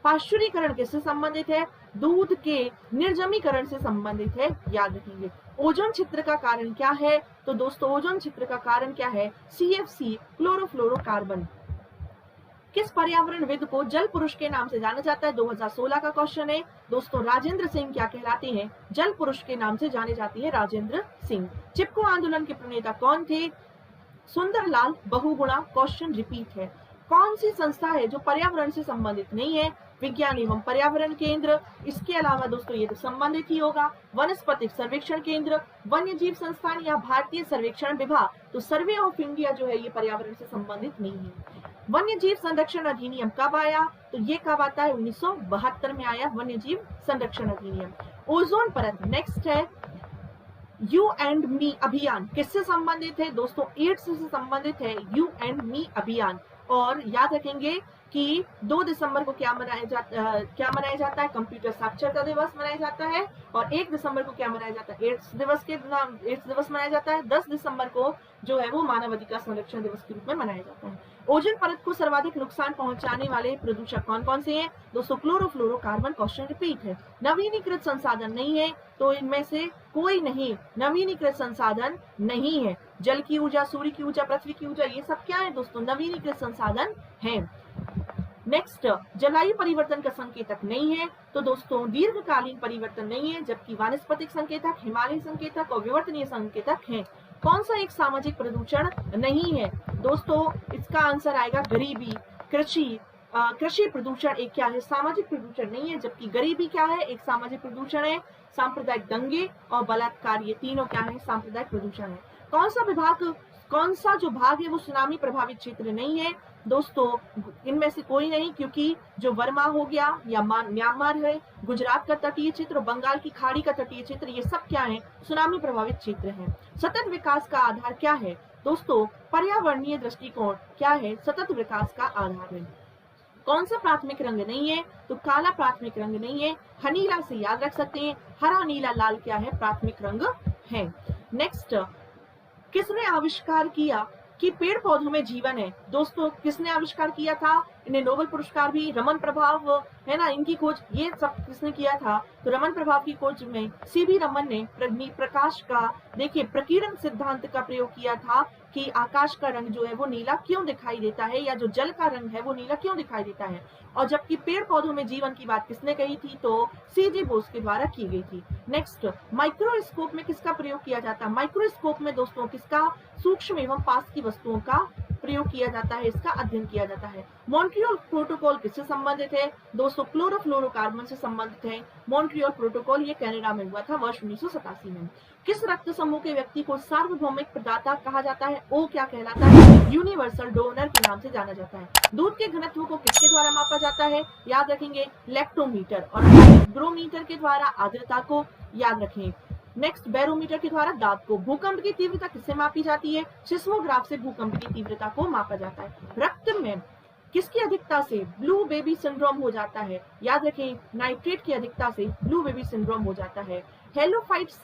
पाश्चुरीकरण किससे संबंधित है? दूध के निर्जमीकरण से संबंधित है, याद रखेंगे। ओजोन क्षेत्र का कारण क्या है? तो दोस्तों ओजोन क्षेत्र का कारण क्या है? CFC, chlorofluorocarbon. किस पर्यावरणविद को जल पुरुष के नाम से जाना जाता है? 2016 का क्वेश्चन है दोस्तों। राजेंद्र सिंह क्या कहलाते हैं? जल पुरुष के नाम से जाने जाती है राजेंद्र सिंह। चिपको आंदोलन के प्रणेता कौन थे? सुंदरलाल बहुगुणा। क्वेश्चन रिपीट है। कौन सी संस्था है जो पर्यावरण से संबंधित नहीं है? विज्ञान एवं पर्यावरण केंद्र। इसके अलावा दोस्तों ये तो संबंधित ही होगा। वनस्पतिक सर्वेक्षण केंद्र, वन्य जीव संस्थान या भारतीय सर्वेक्षण विभाग। तो सर्वे ऑफ इंडिया जो है ये पर्यावरण से संबंधित नहीं है। वन्य जीव संरक्षण अधिनियम कब आया? तो ये कब आता है? 1972 में आया वन्य जीव संरक्षण अधिनियम। ओजोन परत नेक्स्ट है। यू एंड मी अभियान किससे संबंधित है? दोस्तों एड्स से संबंधित है यू एंड मी अभियान। और याद रखेंगे कि 2 दिसंबर को क्या मनाया जाता है? कंप्यूटर साक्षरता दिवस मनाया जाता है। और 1 दिसंबर को क्या मनाया जाता है? एड्स दिवस मनाया जाता है। 10 दिसंबर को जो है वो मानव अधिकार संरक्षण दिवस के रूप में मनाया जाता है। ओजोन परत को सर्वाधिक नुकसान पहुंचाने वाले प्रदूषक कौन कौन से हैं? दोस्तों क्लोरोफ्लोरोकार्बन। क्वेश्चन रिपीट है। नवीनीकृत संसाधन नहीं है तो इनमें से कोई नहीं, नवीनीकृत संसाधन नहीं है। जल की ऊर्जा, सूर्य की ऊर्जा, पृथ्वी की ऊर्जा, ये सब क्या है दोस्तों? नवीनीकृत संसाधन है। नेक्स्ट, जलवायु परिवर्तन का संकेतक नहीं है तो दोस्तों दीर्घकालीन परिवर्तन नहीं है, जबकि वानस्पतिक संकेतक, हिमालय संकेतक और विवर्तनीय संकेतक हैं। कौन सा एक सामाजिक प्रदूषण नहीं है? दोस्तों इसका आंसर आएगा गरीबी। कृषि प्रदूषण एक क्या है? सामाजिक प्रदूषण नहीं है, जबकि गरीबी क्या है? एक सामाजिक प्रदूषण है। सांप्रदायिक दंगे और बलात्कार ये तीनों क्या है? सांप्रदायिक प्रदूषण है। कौन सा जो भाग है वो सुनामी प्रभावित क्षेत्र नहीं है? दोस्तों इनमें से कोई नहीं, क्योंकि जो वर्मा हो गया या म्यांमार है, गुजरात का तटीय क्षेत्र, बंगाल की खाड़ी का तटीय क्षेत्र, ये सब क्या है? सुनामी प्रभावित क्षेत्र है। सतत विकास का आधार क्या है? दोस्तों पर्यावरणीय दृष्टिकोण क्या है? सतत विकास का आधार है। कौन सा प्राथमिक रंग नहीं है? तो काला प्राथमिक रंग नहीं है। हनीला से याद रख सकते हैं। हरा, नीला, लाल क्या है? प्राथमिक रंग है। नेक्स्ट, किसने आविष्कार किया कि पेड़ पौधों में जीवन है? दोस्तों किसने आविष्कार किया था? इन्हें नोबेल पुरस्कार भी, रमन प्रभाव है ना, इनकी खोज ये सब किसने किया था? तो रमन प्रभाव की खोज में सीवी रमन ने प्रकाश का देखिए प्रकीर्णन सिद्धांत का प्रयोग किया था कि आकाश का रंग जो है वो नीला क्यों दिखाई देता है, या जो जल का रंग है वो नीला क्यों दिखाई देता है। और जबकि पेड़ पौधों में जीवन की बात किसने कही थी? तो सीजी बोस के द्वारा की गई थी। नेक्स्ट, माइक्रोस्कोप में किसका प्रयोग किया जाता है? माइक्रोस्कोप में दोस्तों किसका? सूक्ष्म एवं पास की वस्तुओं का प्रयोग किया जाता है, इसका अध्ययन किया जाता है। मॉन्ट्रियल प्रोटोकॉल किससे संबंधित है? दोस्तों क्लोरोफ्लोरोकार्बन से संबंधित है। मॉन्ट्रियल प्रोटोकॉल ये कनाडा में हुआ था वर्ष 1987 में। किस रक्त समूह के व्यक्ति को सार्वभौमिक प्रदाता कहा जाता है? ओ क्या कहलाता है? यूनिवर्सल डोनर के नाम से जाना जाता है। दूध के घनत्व को किसके द्वारा मापा जाता है? याद रखेंगे लैक्टोमीटर। और हाइग्रोमीटर के द्वारा आर्द्रता को याद रखें। नेक्स्ट, बैरोमीटर के द्वारा दाब को। भूकंप की तीव्रता किससे मापी जाती है? सिस्मोग्राफ से भूकंप की तीव्रता को मापा जाता है। रक्त में किसकी अधिकता से ब्लू बेबी सिंड्रोम हो जाता है? याद रखें नाइट्रेट की अधिकता से ब्लू बेबी सिंड्रोम हो जाता है। हेलोफाइट्स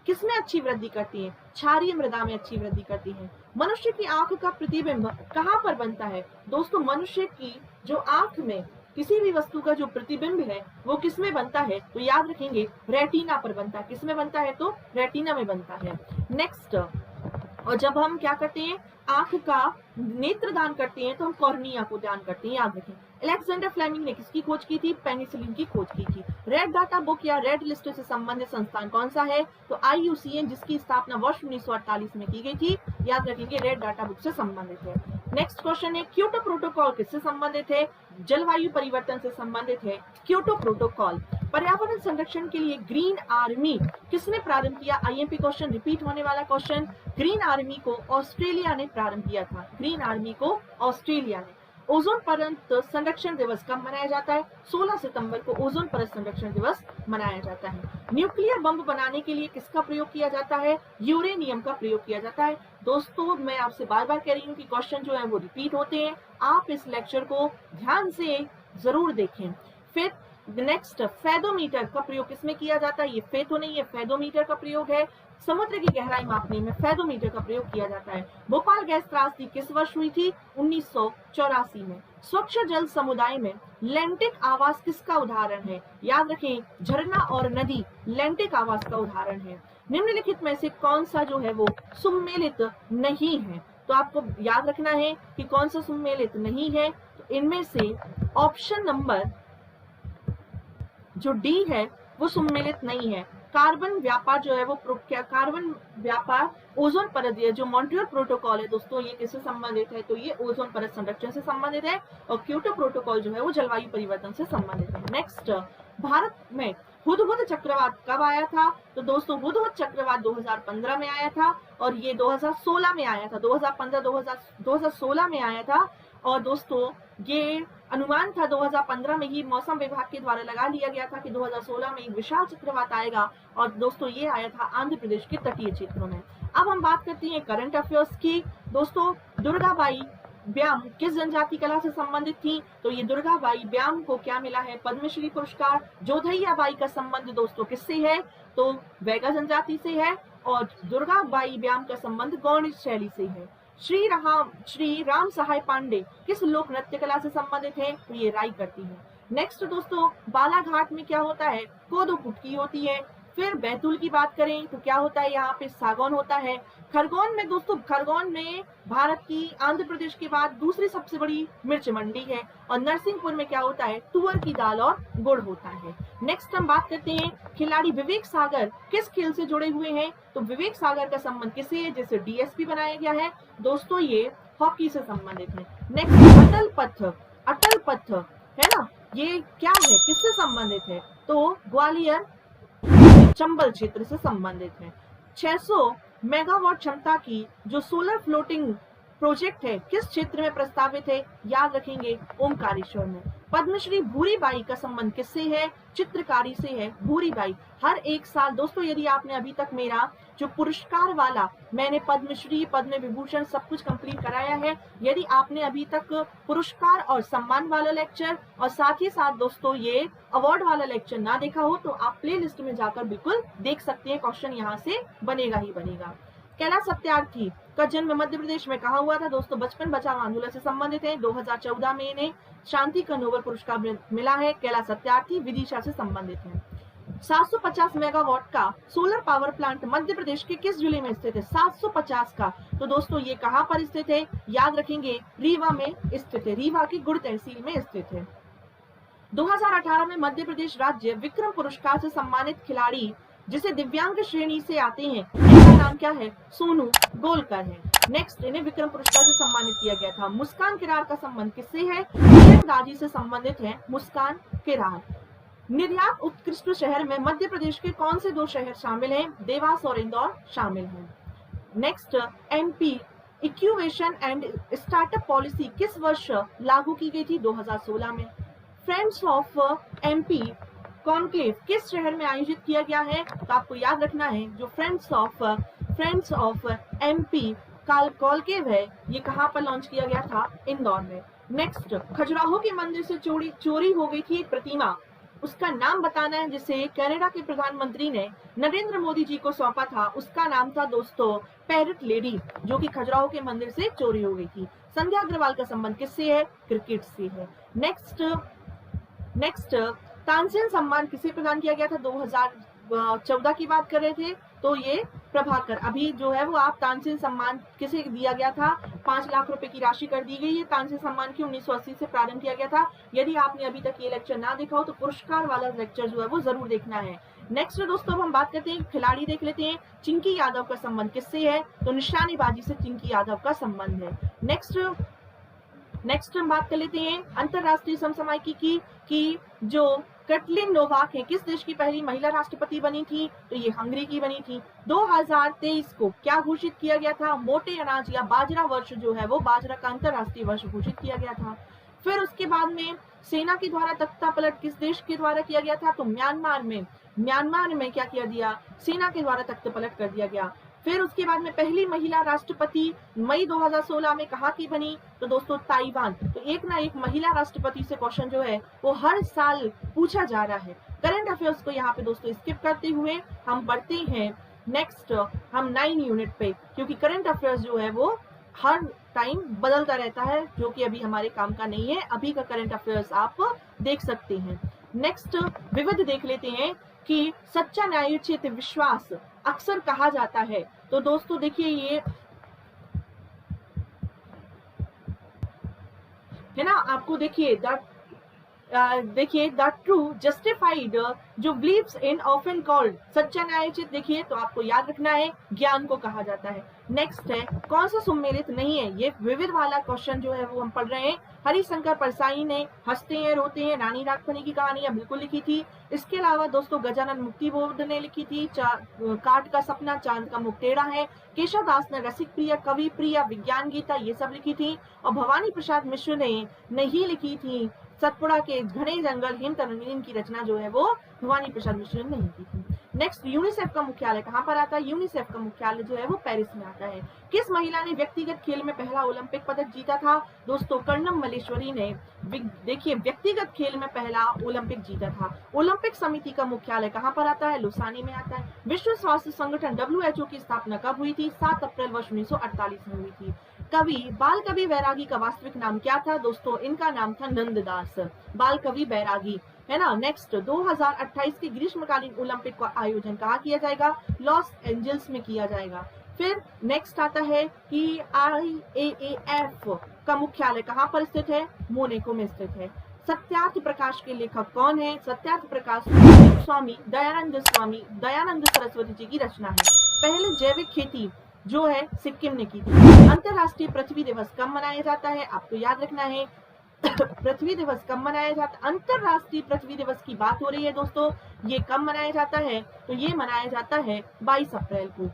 किसमें अच्छी वृद्धि करती है? क्षारीय मृदा में अच्छी वृद्धि करती है। मनुष्य की आंख का प्रतिबिंब कहाँ पर बनता है? दोस्तों मनुष्य की जो आंख में किसी भी वस्तु का जो प्रतिबिंब है वो किसमें बनता है? तो याद रखेंगे रेटिना पर बनता है। किसमें बनता है? तो रेटिना में बनता है। नेक्स्ट, और जब हम क्या करते हैं आंख का नेत्रदान करते हैं तो हम कॉर्निया को दान करते हैं, याद रखें। अलेक्जेंडर फ्लेमिंग ने किसकी खोज की थी? पेनिसिलिन की खोज की थी। रेड डाटा बुक या रेड लिस्ट से संबंधित संस्थान कौन सा है? तो IUCN, जिसकी स्थापना वर्ष 1948 में की गई थी, याद रखेंगे रेड डाटा बुक से संबंधित है। नेक्स्ट क्वेश्चन है क्योटो प्रोटोकॉल किससे संबंधित है? जलवायु परिवर्तन से संबंधित है क्योटो प्रोटोकॉल। पर्यावरण संरक्षण के लिए ग्रीन आर्मी किसने प्रारंभ किया? IMP क्वेश्चन रिपीट होने वाला क्वेश्चन। ग्रीन आर्मी को ऑस्ट्रेलिया ने प्रारंभ किया था। ग्रीन आर्मी को ऑस्ट्रेलिया ने। ओजोन परत संरक्षण दिवस कब मनाया जाता है? 16 सितंबर को ओजोन परत संरक्षण दिवस मनाया जाता है। न्यूक्लियर बम बनाने के लिए किसका प्रयोग किया जाता है? यूरेनियम का प्रयोग किया जाता है। दोस्तों मैं आपसे बार बार कह रही हूँ कि क्वेश्चन जो है वो रिपीट होते हैं, आप इस लेक्चर को ध्यान से जरूर देखें। फिर नेक्स्ट, फेदोमीटर का प्रयोग किसमें किया जाता है? ये फेथो नहीं है, फेदोमीटर का प्रयोग है। समुद्र की गहराई मापने में फेदोमीटर का प्रयोग किया जाता है। भोपाल गैस त्रासदी किस वर्ष हुई थी? 1984 में। स्वच्छ जल समुदाय में लैंटिक आवास किसका उदाहरण है? याद रखें, झरना और नदी लैंटिक आवास का उदाहरण है। निम्नलिखित में से कौन सा जो है वो सुमेलित नहीं है? तो आपको याद रखना है कि कौन सा सुमेलित नहीं है। तो इनमें से ऑप्शन नंबर जो डी है वो सुमेलित नहीं है। कार्बन व्यापार जो है वो कार्बन व्यापार ओजोन परत जो मॉन्ट्रियल प्रोटोकॉल है दोस्तों, ये किससे संबंधित है? तो ये ओजोन परत संरक्षण से संबंधित है। और क्योटो प्रोटोकॉल जो है वो जलवायु परिवर्तन से संबंधित है। नेक्स्ट, भारत में हुदहुद चक्रवात कब आया था? तो दोस्तों हुदहुद चक्रवात 2015 में आया था और ये 2016 में आया था। 2016 में आया था। और दोस्तों ये अनुमान था 2015 में ही मौसम विभाग के द्वारा लगा लिया गया था कि 2016 में एक विशाल चक्रवात आएगा। और दोस्तों ये आया था आंध्र प्रदेश के तटीय क्षेत्रों में। अब हम बात करते हैं करंट अफेयर्स की। दोस्तों दुर्गाबाई व्याम किस जनजाति कला से संबंधित थी? तो ये दुर्गाबाई व्याम को क्या मिला है? पद्मश्री पुरस्कार। जोधैया बाई का संबंध दोस्तों किससे है? तो वैगा जनजाति से है। और दुर्गाबाई व्याम का संबंध गौड़ शैली से है। श्री राम सहाय पांडे किस लोक नृत्य कला से संबंधित है? तो ये राई करती है। नेक्स्ट दोस्तों, बालाघाट में क्या होता है? कोदो कुटकी होती है। फिर बैतूल की बात करें तो क्या होता है? यहाँ पे सागौन होता है। खरगोन में दोस्तों, खरगोन में भारत की आंध्र प्रदेश के बाद दूसरी सबसे बड़ी मिर्च मंडी है। और नरसिंहपुर में क्या होता है? तुअर की दाल और गुड़ होता है। नेक्स्ट हम बात करते हैं खिलाड़ी विवेक सागर किस खेल से जुड़े हुए हैं? तो विवेक सागर का संबंध किससे है? जैसे डीएसपी बनाया गया है दोस्तों, ये हॉकी से संबंधित है। नेक्स्ट, अटल पथ है ना, ये क्या है, किससे संबंधित है? तो ग्वालियर चंबल क्षेत्र से संबंधित है। 600 मेगावाट क्षमता की जो सोलर फ्लोटिंग प्रोजेक्ट है किस क्षेत्र में प्रस्तावित है? याद रखेंगे ओमकारेश्वर में। पद्मश्री भूरीबाई का संबंध किससे है? चित्रकारी से है भूरीबाई। हर एक साल दोस्तों यदि आपने अभी तक मेरा जो पुरस्कार वाला, मैंने पद्मश्री पद्म विभूषण सब कुछ कंप्लीट कराया है, यदि आपने अभी तक पुरस्कार और सम्मान वाला लेक्चर और साथ ही साथ दोस्तों ये अवार्ड वाला लेक्चर ना देखा हो तो आप प्ले लिस्ट में जाकर बिल्कुल देख सकते हैं। क्वेश्चन यहाँ से बनेगा ही बनेगा। कैलाश सत्यार्थी का जन्म मध्य प्रदेश में कहा हुआ था? दोस्तों बचपन बचाओ आंदोलन से संबंधित है। 2014 में इन्हें शांति का नोबेल पुरस्कार मिला है। कैलाश सत्यार्थी विदिशा से संबंधित है। 750 मेगावाट का solar power plant Madhya Pradesh के किस जिले में स्थित है? 750 का। तो दोस्तों ये कहाँ पर स्थित है? याद रखेंगे रीवा में स्थित है। रीवा की गुड़ तहसील में स्थित है। 2018 में मध्य प्रदेश राज्य विक्रम पुरस्कार से सम्मानित खिलाड़ी जिसे दिव्यांग श्रेणी से आते हैं, इनका नाम क्या है? सोनू गोलकर है। नेक्स्ट, इन्हें विक्रम पुरस्कार से सम्मानित किया गया था। मुस्कान किरार का संबंध किससे है? तीरंदाजी से संबंधित है मुस्कान किरार। निर्यात उत्कृष्ट शहर में मध्य प्रदेश के कौन से 2 शहर शामिल हैं? देवास और इंदौर शामिल हैं। नेक्स्ट, एमपी इक्यूवेशन एंड स्टार्टअप पॉलिसी किस वर्ष लागू की गई थी? 2016 में। फ्रेंड्स ऑफ एमपी कॉन्क्लेव किस शहर में आयोजित किया गया है? तो आपको याद रखना है जो फ्रेंड्स ऑफ एमपी कॉन्क्लेव है, ये कहाँ पर लॉन्च किया गया था? इंदौर में। नेक्स्ट, खजुराहो के मंदिर से चोरी हो गई थी एक प्रतिमा, उसका नाम बताना है जिसे कनाडा के प्रधानमंत्री ने नरेंद्र मोदी जी को सौंपा था। उसका नाम था दोस्तों पैरट लेडी, जो कि खजुराहो के मंदिर से चोरी हो गई थी। संध्या अग्रवाल का संबंध किससे है? क्रिकेट से है। नेक्स्ट, तानसेन सम्मान किसे प्रदान किया गया था? 2014 की बात कर रहे थे तो ये प्रभाकर। अभी जो है वो आप तानसेन सम्मान किसे दिया गया था? 5 लाख रुपए की राशि कर दी गई है। तानसेन सम्मान की 1980 से प्रारंभ किया गया था। यदि आपने अभी तक ये लेक्चर ना देखा हो तो पुरस्कार वाला लेक्चर जो है वो जरूर देखना है। नेक्स्ट दोस्तों अब हम बात करते हैं खिलाड़ी देख लेते हैं। चिंकी यादव का संबंध किससे है? तो निशानेबाजी से चिंकी यादव का संबंध है। नेक्स्ट हम बात कर लेते हैं अंतरराष्ट्रीय समसामयिकी की जो कैटलिन नोवाक है किस देश की पहली महिला राष्ट्रपति बनी थी? तो ये हंगरी की बनी थी। 2023 को क्या घोषित किया गया था? मोटे अनाज या बाजरा वर्ष जो है वो बाजरा का अंतरराष्ट्रीय वर्ष घोषित किया गया था। फिर उसके बाद में सेना के द्वारा तख्ता पलट किस देश के द्वारा किया गया था, तो म्यांमार में क्या किया दिया, सेना के द्वारा तख्ता पलट कर दिया गया। फिर उसके बाद में पहली महिला राष्ट्रपति मई 2016 में कहाँ की बनी, तो दोस्तों ताइवान। तो एक ना एक महिला राष्ट्रपति से क्वेश्चन जो है वो हर साल पूछा जा रहा है। करंट अफेयर्स को यहाँ पे दोस्तों स्किप करते हुए हम बढ़ते हैं नेक्स्ट हम 9 यूनिट पे, क्योंकि करंट अफेयर्स जो है वो हर टाइम बदलता रहता है, जो कि अभी हमारे काम का नहीं है। अभी का करंट अफेयर्स आप देख सकते हैं। नेक्स्ट विविध देख लेते हैं कि सच्चा न्यायोचित विश्वास अक्सर कहा जाता है। तो दोस्तों देखिए ये है ना, आपको देखिए द ट्रू जस्टिफाइड जो बिलीव्स इन ऑफन कॉल्ड सच्चा न्यायोचित, देखिए तो आपको याद रखना है ज्ञान को कहा जाता है। नेक्स्ट है कौन सा सुमेलित नहीं है, ये विविध वाला क्वेश्चन जो है वो हम पढ़ रहे हैं। हरिशंकर परसाई ने हंसते हैं रोते हैं रानी रागफनी की कहानियां बिल्कुल लिखी थी। इसके अलावा दोस्तों गजानन मुक्ति बोध ने लिखी थी काट का सपना, चांद का मुख टेढ़ा है। केशव दास ने रसिक प्रिया, कवि प्रिया, विज्ञान गीता ये सब लिखी थी। और भवानी प्रसाद मिश्र ने नहीं लिखी थी सतपुड़ा के घने जंगल हिम तरंगीन की रचना जो है वो भवानी प्रसाद मिश्र ने नहीं की थी। नेक्स्ट यूनिसेफ का मुख्यालय कहाँ पर आता है, यूनिसेफ का मुख्यालय जो है वो पेरिस में आता है। किस महिला ने व्यक्तिगत खेल में पहला ओलंपिक पदक जीता था, दोस्तों कर्णम मल्लेश्वरी ने देखिए व्यक्तिगत खेल में पहला ओलंपिक जीता था। ओलंपिक समिति का मुख्यालय कहाँ पर आता है, लुसानी में आता है। विश्व स्वास्थ्य संगठन WHO की स्थापना कब हुई थी, 7 अप्रैल वर्ष 1948 में हुई थी। कवि बाल कवि बैरागी का वास्तविक नाम क्या था, दोस्तों इनका नाम था नंददास। बाल कवि बैरागी है ना। नेक्स्ट 2028 के ग्रीष्मकालीन ओलंपिक का आयोजन कहाँ किया जाएगा, लॉस एंजल्स में किया जाएगा। फिर नेक्स्ट आता है कि IAAF का मुख्यालय कहाँ पर स्थित है, मोनाको में स्थित है। सत्यार्थ प्रकाश के लेखक कौन है, सत्यार्थ प्रकाश स्वामी दयानंद सरस्वती जी की रचना है। पहले जैविक खेती जो है सिक्किम ने की थी। अंतरराष्ट्रीय पृथ्वी दिवस कब मनाया जाता है, आपको याद रखना है पृथ्वी दिवस कब मनाया जाता है, अंतरराष्ट्रीय पृथ्वी दिवस की बात हो रही है दोस्तों, ये कब मनाया जाता है, तो ये मनाया जाता है 22 अप्रैल को।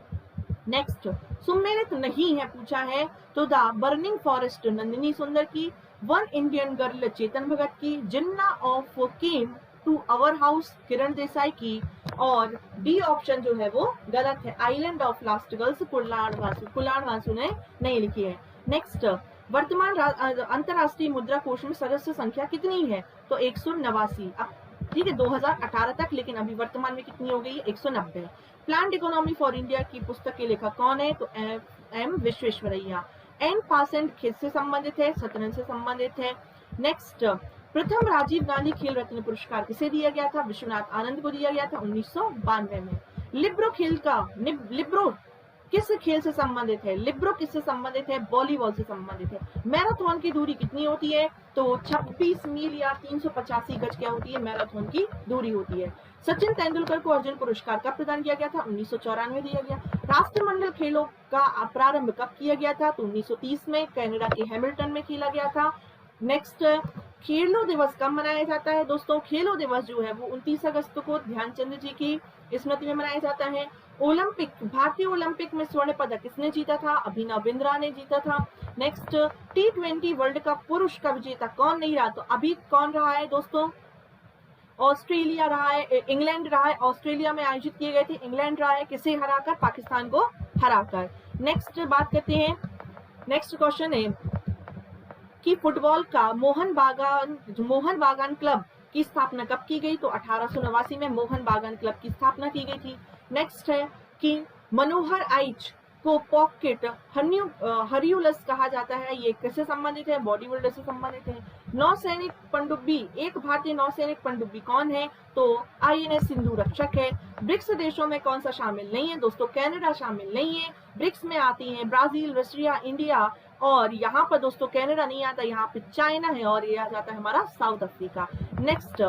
नेक्स्ट सुमेलित नहीं है पूछा है, तो the burning forest Nandini Sundar की, one Indian girl Chetan Bhagat की, Jinnah of came to our house Kiran Desai की, और डी ऑप्शन जो है वो गलत है, आइलैंड ऑफ लास्ट गर्ल्स कुलाण वासु ने नहीं लिखी है। नेक्स्ट वर्तमान अंतरराष्ट्रीय मुद्रा कोष में सदस्य संख्या कितनी है, तो 189। अब ठीक है 2018 तक, लेकिन अभी वर्तमान में कितनी हो गई है, 190। प्लान्ड इकोनॉमी फॉर इंडिया की पुस्तक के लेखक कौन है, तो M विश्वेश्वरैया। एन पासेंट किससे संबंधित है, शतरंज से संबंधित है। नेक्स्ट प्रथम राजीव गांधी खेल रत्न पुरस्कार किसे दिया गया था, विश्वनाथ आनंद को दिया गया था 1992 में। लिब्रो किस खेल से संबंधित है, लिब्रो किससे संबंधित है, वॉलीबॉल से संबंधित है। मैराथन की दूरी कितनी होती है, तो 26 मील या 385 गज क्या होती है, मैराथन की दूरी होती है। सचिन तेंदुलकर को अर्जुन पुरस्कार कब प्रदान किया गया था, 1994 दिया गया। राष्ट्रमंडल खेलों का प्रारंभ कब किया गया था, तो 1930 में कनाडा के हैमिल्टन में खेला गया था। नेक्स्ट खेलो दिवस कब मनाया जाता है, दोस्तों खेलो दिवस जो है वो 29 अगस्त को ध्यानचंद जी की स्मृति में मनाया जाता है। ओलंपिक भारतीय ओलंपिक में स्वर्ण पदक किसने जीता था, अभिनव बिंद्रा ने जीता था। नेक्स्ट T20 वर्ल्ड कप पुरुष का विजेता कौन नहीं रहा, तो अभी कौन रहा है दोस्तों, ऑस्ट्रेलिया रहा है, इंग्लैंड रहा है। ऑस्ट्रेलिया में आयोजित किए गए थे, इंग्लैंड रहा है, किसे हराकर, पाकिस्तान को हराकर। नेक्स्ट बात करते हैं, नेक्स्ट क्वेश्चन है कि फुटबॉल का मोहन बागान क्लब की स्थापना कब की गई, तो 1889 में मोहन बागान क्लब की स्थापना की गई थी। नेक्स्ट है कि मनोहर आइच को पॉकेट हर्यूलस कहा जाता है, ये किससे संबंधित है, बॉडी बिल्डर से संबंधित है। नौसैनिक पनडुब्बी, एक भारतीय नौसैनिक पनडुब्बी कौन है, तो INS सिंधु रक्षक है। ब्रिक्स देशों में कौन सा शामिल नहीं है, दोस्तों कनाडा शामिल नहीं है। ब्रिक्स में आती हैं ब्राजील, रशिया, इंडिया, और यहाँ पर दोस्तों कनाडा नहीं आता, यहाँ पे चाइना है, और ये आ जाता है हमारा साउथ अफ्रीका। नेक्स्ट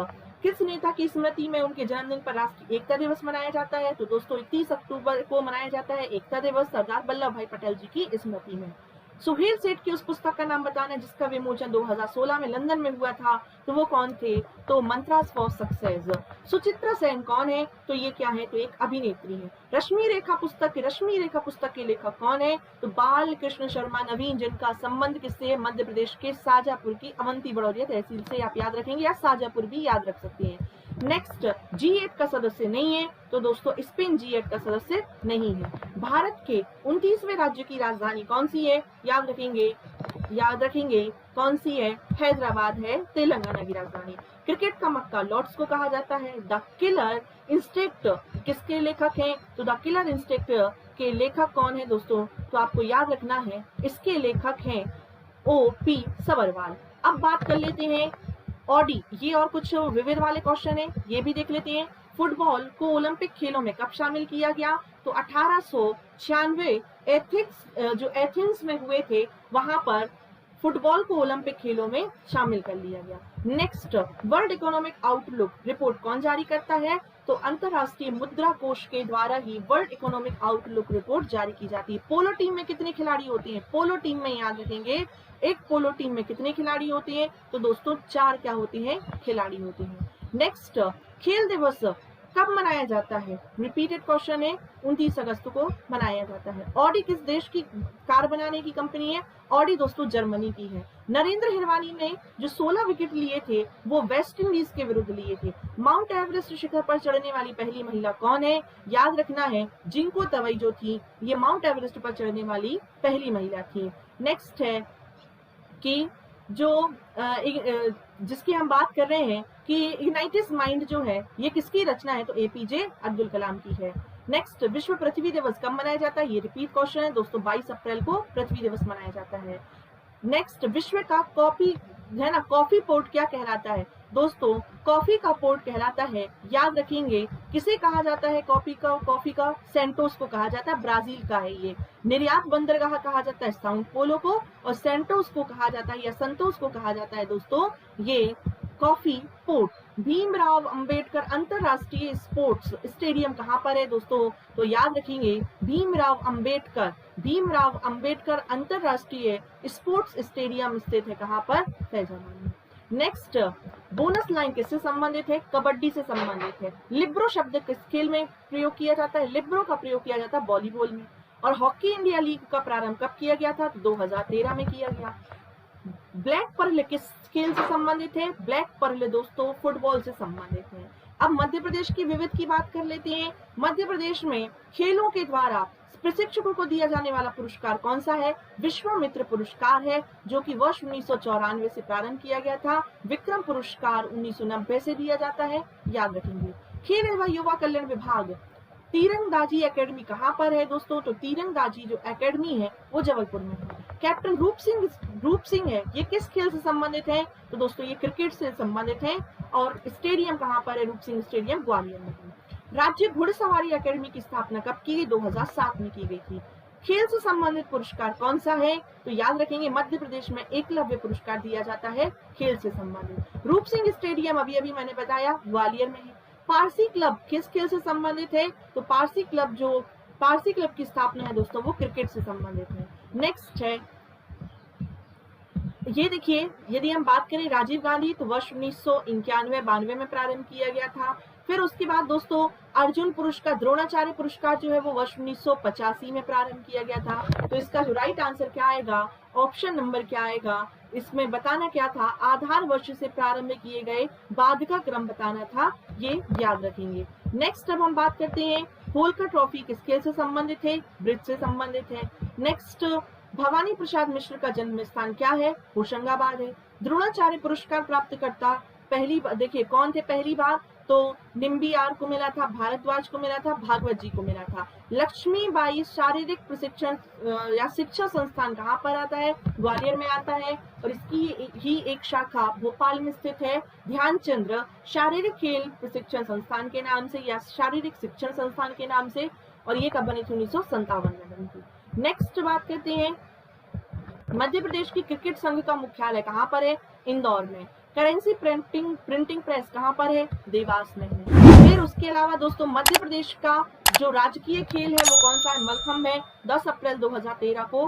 किस नेता की स्मृति में उनके जन्मदिन पर राष्ट्रीय एकता दिवस मनाया जाता है, तो दोस्तों 31 अक्टूबर को मनाया जाता है एकता दिवस, सरदार वल्लभ भाई पटेल जी की स्मृति में। सुहेल सेठ की उस पुस्तक का नाम बताना जिसका विमोचन 2016 में लंदन में हुआ था, तो वो कौन थे? तो मंत्रास फॉर सक्सेस। सुचित्रा सेन कौन है? तो ये क्या है? तो एक अभिनेत्री है। रश्मि रेखा पुस्तक के लेखक कौन है? तो बाल कृष्ण शर्मा नवीन, जिनका संबंध किससे है? मध्य प्रदेश के शाजापुर की अवंती बड़ौदिया तहसील से आप याद रखेंगे, या शाजापुर भी याद रख सकते हैं। नेक्स्ट, G8 का सदस्य नहीं है, तो दोस्तों स्पेन G8 का सदस्य नहीं है। भारत के 29वें राज्य की राजधानी कौन सी है? याद रखेंगे कौन सी है? हैदराबाद है तेलंगाना की राजधानी। क्रिकेट का मक्का लॉर्ड्स को कहा जाता है। द किलर इंस्टिंक्ट किसके लेखक हैं? तो द किलर इंस्टिंक्ट के लेखक कौन है दोस्तों? तो आपको याद रखना है, इसके लेखक हैं O.P. सबरवाल। अब बात कर लेते हैं ऑडी, ये और कुछ विविध वाले क्वेश्चन है, ये भी देख लेते हैं। फुटबॉल को ओलंपिक खेलों में कब शामिल किया गया? तो 1896 एथेंस में हुए थे, वहां पर फुटबॉल को ओलंपिक खेलों में शामिल कर लिया गया। Next, world economic outlook report कौन जारी करता है? तो अंतरराष्ट्रीय मुद्रा कोष के द्वारा ही वर्ल्ड इकोनॉमिक आउटलुक रिपोर्ट जारी की जाती है। पोलो टीम में कितने खिलाड़ी होते हैं? पोलो टीम में याद रखेंगे, एक पोलो टीम में कितने खिलाड़ी होते हैं? तो दोस्तों 4 क्या होते हैं? खिलाड़ी होते हैं। नेक्स्ट, खेल दिवस कब मनाया जाता है? रिपीटेड क्वेश्चन है, 29 अगस्त को मनाया जाता है। ऑडी किस देश की कार बनाने की कंपनी है? ऑडी दोस्तों जर्मनी की है। नरेंद्र हिरवानी ने जो 16 विकेट लिए थे वो वेस्ट इंडीज के विरुद्ध लिए थे। माउंट एवरेस्ट शिखर पर चढ़ने वाली पहली महिला कौन है? याद रखना है, जिंको तवई जो थी, ये माउंट एवरेस्ट पर चढ़ने वाली पहली महिला थी। नेक्स्ट है कि जो जिसकी हम बात कर रहे हैं कि इग्नाइटिस माइंड जो है, ये किसकी रचना है? तो एपीजे अब्दुल कलाम की है। नेक्स्ट, विश्व पृथ्वी दिवस कब मनाया जाता है? ये रिपीट क्वेश्चन है दोस्तों, 22 अप्रैल को पृथ्वी दिवस मनाया जाता है। नेक्स्ट, विश्व का कॉफी पोर्ट क्या कहलाता है? दोस्तों कॉफी का पोर्ट कहलाता है, याद रखेंगे, किसे कहा जाता है? कॉफी का सेंटोस को कहा जाता है, ब्राजील का है ये। निर्यात बंदरगाह कहा जाता है साउंड पोलो को, और सेंटोस को कहा जाता है या संतोष को कहा जाता है दोस्तों ये कॉफी पोर्ट। भीमराव अंबेडकर अंतरराष्ट्रीय स्पोर्ट्स स्टेडियम कहाँ पर है दोस्तों? तो याद रखेंगे, भीमराव अंबेडकर अंतरराष्ट्रीय स्पोर्ट्स स्टेडियम स्थित है कहाँ पर? फैजाबाद में। नेक्स्ट, बोनस लाइन किससे संबंधित है? कबड्डी से संबंधित है। लिब्रो शब्द किस खेल में प्रयोग किया जाता है? लिब्रो का प्रयोग किया जाता है वॉलीबॉल में। और हॉकी इंडिया लीग का प्रारंभ कब किया गया था? तो 2013 में किया गया। ब्लैक पर्ल किस खेल से संबंधित है? ब्लैक पर्ल दोस्तों फुटबॉल से संबंधित है। अब मध्य प्रदेश की विविध की बात कर लेते हैं। मध्य प्रदेश में खेलों के द्वारा प्रशिक्षकों को दिया जाने वाला पुरस्कार कौन सा है? विश्वामित्र पुरस्कार है, जो कि वर्ष 1994 से प्रारंभ किया गया था। विक्रम पुरस्कार 1990 से दिया जाता है, याद रखेंगे। खेल एवं युवा कल्याण विभाग तीरंदाजी एकेडमी कहाँ पर है दोस्तों? तो तीरंदाजी जो एकेडमी है वो जबलपुर में है। कैप्टन रूप सिंह है, ये किस खेल से संबंधित है? तो दोस्तों ये क्रिकेट से संबंधित है। और स्टेडियम कहाँ पर है? रूप सिंह स्टेडियम ग्वालियर में है। राज्य घुड़सवारी एकेडमी की स्थापना कब की गई? 2007 में की गई थी। खेल से संबंधित पुरस्कार कौन सा है? तो याद रखेंगे, मध्य प्रदेश में एकलव्य पुरस्कार दिया जाता है खेल से संबंधित। रूप सिंह स्टेडियम अभी मैंने बताया ग्वालियर में है। पारसी क्लब किस खेल से संबंधित है? तो पारसी क्लब की स्थापना है दोस्तों वो क्रिकेट से संबंधित है। नेक्स्ट है, ये देखिए, यदि हम बात करें राजीव गांधी, तो वर्ष 1991-92 में प्रारंभ किया गया था। फिर उसके बाद दोस्तों अर्जुन पुरस्कार, द्रोणाचार्य पुरस्कार जो है वो वर्ष 1985 में प्रारंभ किया गया था। तो इसका जो राइट आंसर क्या आएगा? ऑप्शन नंबर क्या आएगा? इसमें बताना क्या था? आधार वर्ष से प्रारंभ किए गए बाद का क्रम बताना था, ये याद रखेंगे। नेक्स्ट अब हम बात करते हैं, होलकर ट्रॉफी किस खेल से संबंधित है? ब्रिज से संबंधित है। नेक्स्ट, भवानी प्रसाद मिश्र का जन्म स्थान क्या है? होशंगाबाद है। द्रोणाचार्य पुरस्कार प्राप्त करता पहली बार देखिए कौन थे पहली बार? तो निम्बियार को मिला था, भारद्वाज को मिला था, भागवत जी को मिला था। लक्ष्मीबाई शारीरिक प्रशिक्षण या शिक्षा संस्थान कहाँ पर आता है? ग्वालियर में आता है। और इसकी ही एक शाखा भोपाल में स्थित है, ध्यानचंद्र शारीरिक खेल प्रशिक्षण संस्थान के नाम से या शारीरिक शिक्षण संस्थान के नाम से। और ये कब बनी थी? 1957 में बनी थी। नेक्स्ट बात करते हैं, मध्य प्रदेश की क्रिकेट संघ का मुख्यालय कहाँ पर है? इंदौर में। करेंसी प्रिंटिंग प्रेस कहाँ पर है? देवास में है। फिर उसके अलावा दोस्तों मध्य प्रदेश का जो राजकीय खेल है वो कौन सा है? मलखम्ब है। 10 अप्रैल 2013 को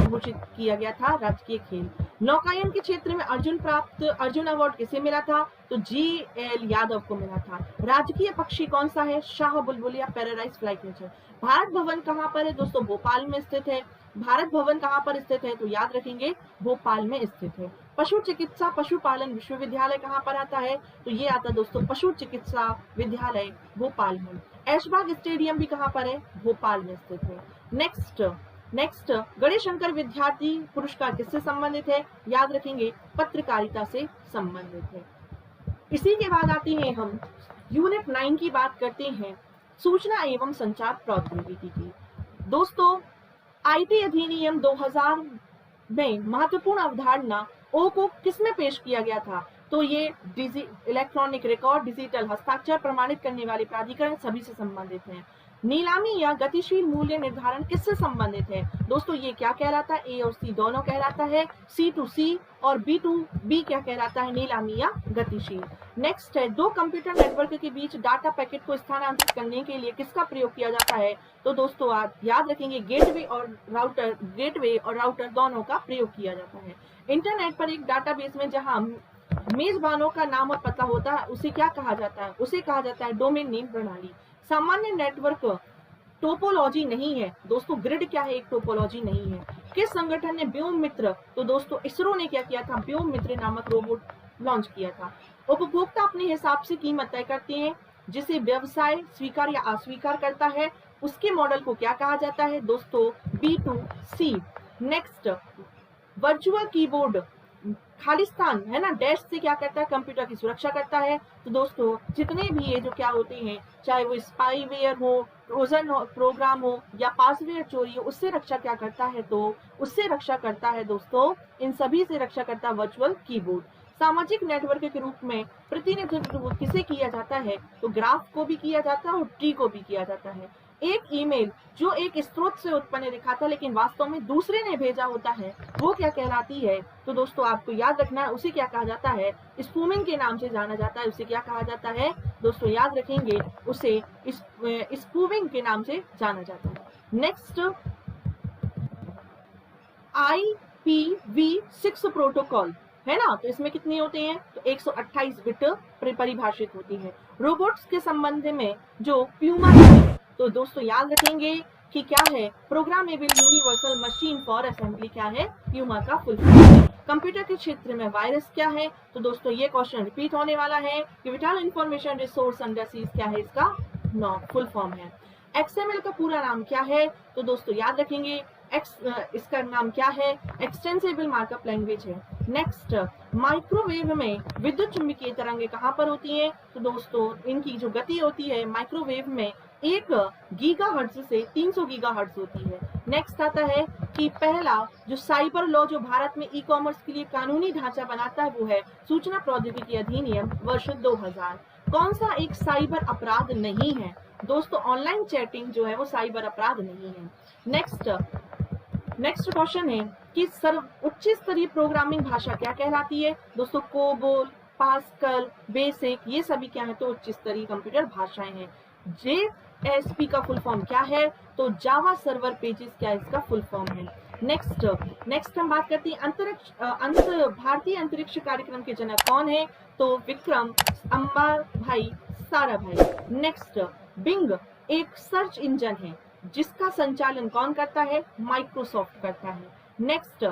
घोषित किया गया था राजकीय खेल। नौकायन के क्षेत्र में अर्जुन अवार्ड किसे मिला था? तो GL यादव को मिला था। राजकीय पक्षी कौन सा है? शाह बुलबुल या पैराडाइज फ्लाईकैचर। भारत भवन कहाँ पर है दोस्तों? भोपाल में स्थित है। भारत भवन कहाँ पर स्थित है? तो याद रखेंगे भोपाल में स्थित है। पशु चिकित्सा पशुपालन विश्वविद्यालय कहाँ पर आता है? तो ये आता है दोस्तों पशु चिकित्सा विद्यालय भोपाल में। ऐशबाग स्टेडियम भी कहाँ पर है? भोपाल में स्थित है। नेक्स्ट गणेश शंकर विद्यार्थी पुरस्कार किससे संबंधित है? याद रखेंगे पत्रकारिता से संबंधित है। इसी के बाद आते हैं हम यूनिट 9 की बात करते हैं, सूचना एवं संचार प्रौद्योगिकी की। दोस्तों IT अधिनियम 2000 में महत्वपूर्ण अवधारणा ओ को किसमें पेश किया गया था? तो ये इलेक्ट्रॉनिक रिकॉर्ड, डिजिटल हस्ताक्षर प्रमाणित करने वाले प्राधिकरण सभी से संबंधित हैं। नीलामी या गतिशील मूल्य निर्धारण किससे संबंधित है? दोस्तों ये क्या कहलाता है? A और C दोनों कहलाता है। C to C और B to B क्या कहलाता है? नीलामी या गतिशील। नेक्स्ट है, दो कंप्यूटर नेटवर्क के बीच डाटा पैकेट को स्थानांतरित करने के लिए किसका प्रयोग किया जाता है? तो दोस्तों आप याद रखेंगे गेटवे और राउटर दोनों का प्रयोग किया जाता है। इंटरनेट पर एक डाटाबेस में जहां मेजबानों का नाम और पता होता है उसे क्या कहा जाता है? उसे कहा जाता है डोमेन नेम प्रणाली। सामान्य नेटवर्क टोपोलॉजी नहीं है दोस्तों। ग्रिड क्या है? एक टोपोलॉजी नहीं है। किस संगठन ने व्योम मित्र? तो दोस्तों इसरो ने क्या किया था? व्योम मित्र नामक रोबोट लॉन्च किया था। उपभोक्ता अपने हिसाब से कीमत तय करते हैं, जिसे व्यवसाय स्वीकार या अस्वीकार करता है उसके मॉडल को क्या कहा जाता है? दोस्तों B2C। Next, virtual keyboard Khalistan है ना, डैश से क्या करता है? कंप्यूटर की सुरक्षा करता है। तो दोस्तों जितने भी ये जो क्या होते हैं, चाहे वो स्पाईवेयर हो, ट्रोजन प्रोग्राम हो या पासवर्ड चोरी हो, उससे रक्षा क्या करता है? तो उससे रक्षा करता है दोस्तों, इन सभी से रक्षा करता है वर्चुअल कीबोर्ड। सामाजिक नेटवर्क के रूप में प्रतिनिधित्व किसे किया जाता है? तो ग्राफ को भी किया जाता है और ट्री को भी किया जाता है। एक ईमेल जो एक स्रोत से उत्पन्न दिखाता है लेकिन वास्तव में दूसरे ने भेजा होता है, वो क्या कहलाती है? तो दोस्तों आपको याद रखना है, उसे क्या कहा जाता है? स्पूमिंग के नाम से जाना जाता है। उसे क्या कहा जाता है? दोस्तों याद रखेंगे, उसे स्पूमिंग के नाम से जाना जाता है। नेक्स्ट, IPv6 प्रोटोकॉल है ना, तो इसमें कितने होते हैं? तो 128 बिट परिभाषित होती है। रोबोट्स के संबंध में जो प्यूमा है, तो दोस्तों याद रखेंगे कि क्या है? Programmable universal machine for assembly क्या है? प्यूमा का फुल फॉर्म। कंप्यूटर के क्षेत्र में वायरस क्या है? तो दोस्तों ये क्वेश्चन रिपीट होने वाला है कि विटाल इंफॉर्मेशन रिसोर्स अंडरसीज क्या है? इसका फुल फॉर्म है। XML का पूरा नाम क्या है? तो दोस्तों याद रखेंगे इसका नाम क्या है? एक्सटेंसिबल मार्कअप लैंग्वेज है। नेक्स्ट, माइक्रोवेव में विद्युत चुंबकीय तरंगें कहाँ पर होती हैं? तो दोस्तों इनकी जो गति होती है माइक्रोवेव में 1 गीगाहर्ट्ज से 300 गीगाहर्ट्ज होती है। नेक्स्ट आता है कि पहला जो साइबर लॉ जो भारत में ई-कॉमर्स के लिए कानूनी ढांचा बनाता है वो है सूचना प्रौद्योगिकी अधिनियम वर्ष 2000। कौन सा एक साइबर अपराध नहीं है? दोस्तों ऑनलाइन चैटिंग जो है वो साइबर अपराध नहीं है। नेक्स्ट क्वेश्चन है कि उच्च स्तरीय प्रोग्रामिंग भाषा क्या कहलाती है? दोस्तों कोबोल, पास्कल, बेसिक, ये सभी क्या है? तो उच्च स्तरीय कंप्यूटर भाषाएं हैं। JSP का फुल फॉर्म क्या है? तो जावा सर्वर पेजेस क्या इसका फुल फॉर्म है। नेक्स्ट हम बात करते हैं भारतीय अंतरिक्ष कार्यक्रम के जनक कौन है? तो विक्रम, अंबाभाई, साराभाई। नेक्स्ट, बिंग एक सर्च इंजन है जिसका संचालन कौन करता है? माइक्रोसॉफ्ट करता है। नेक्स्ट,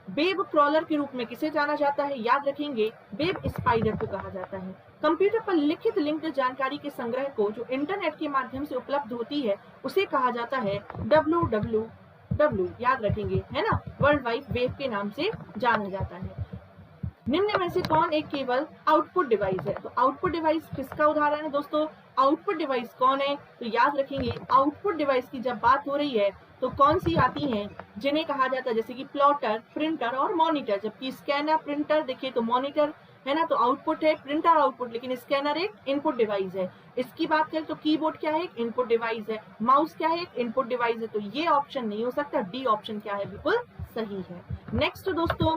वेब क्रॉलर के रूप में किसे जाना जाता है? याद रखेंगे वेब स्पाइडर को कहा जाता है। कंप्यूटर पर लिखित लिंक्ड जानकारी के संग्रह को जो इंटरनेट के माध्यम से उपलब्ध होती है उसे कहा जाता है WWW, याद रखेंगे है ना, वर्ल्ड वाइड वेब के नाम से जाना जाता है। निम्न में से कौन एक केवल आउटपुट डिवाइस है? तो आउटपुट डिवाइस किसका उदाहरण है दोस्तों? आउटपुट डिवाइस कौन है? तो याद रखेंगे आउटपुट डिवाइस की जब बात हो रही है तो कौन सी आती हैं जिन्हें कहा जाता है? जैसे कि प्लॉटर, प्रिंटर और मॉनिटर। जबकि स्कैनर, प्रिंटर देखिए तो मॉनिटर है ना, तो आउटपुट है, प्रिंटर आउटपुट, लेकिन स्कैनर एक इनपुट डिवाइस है। इसकी बात करें तो कीबोर्ड क्या है? एक इनपुट डिवाइस है। माउस क्या है? एक इनपुट डिवाइस है। तो ये ऑप्शन नहीं हो सकता, डी ऑप्शन क्या है? बिल्कुल सही है। नेक्स्ट दोस्तों,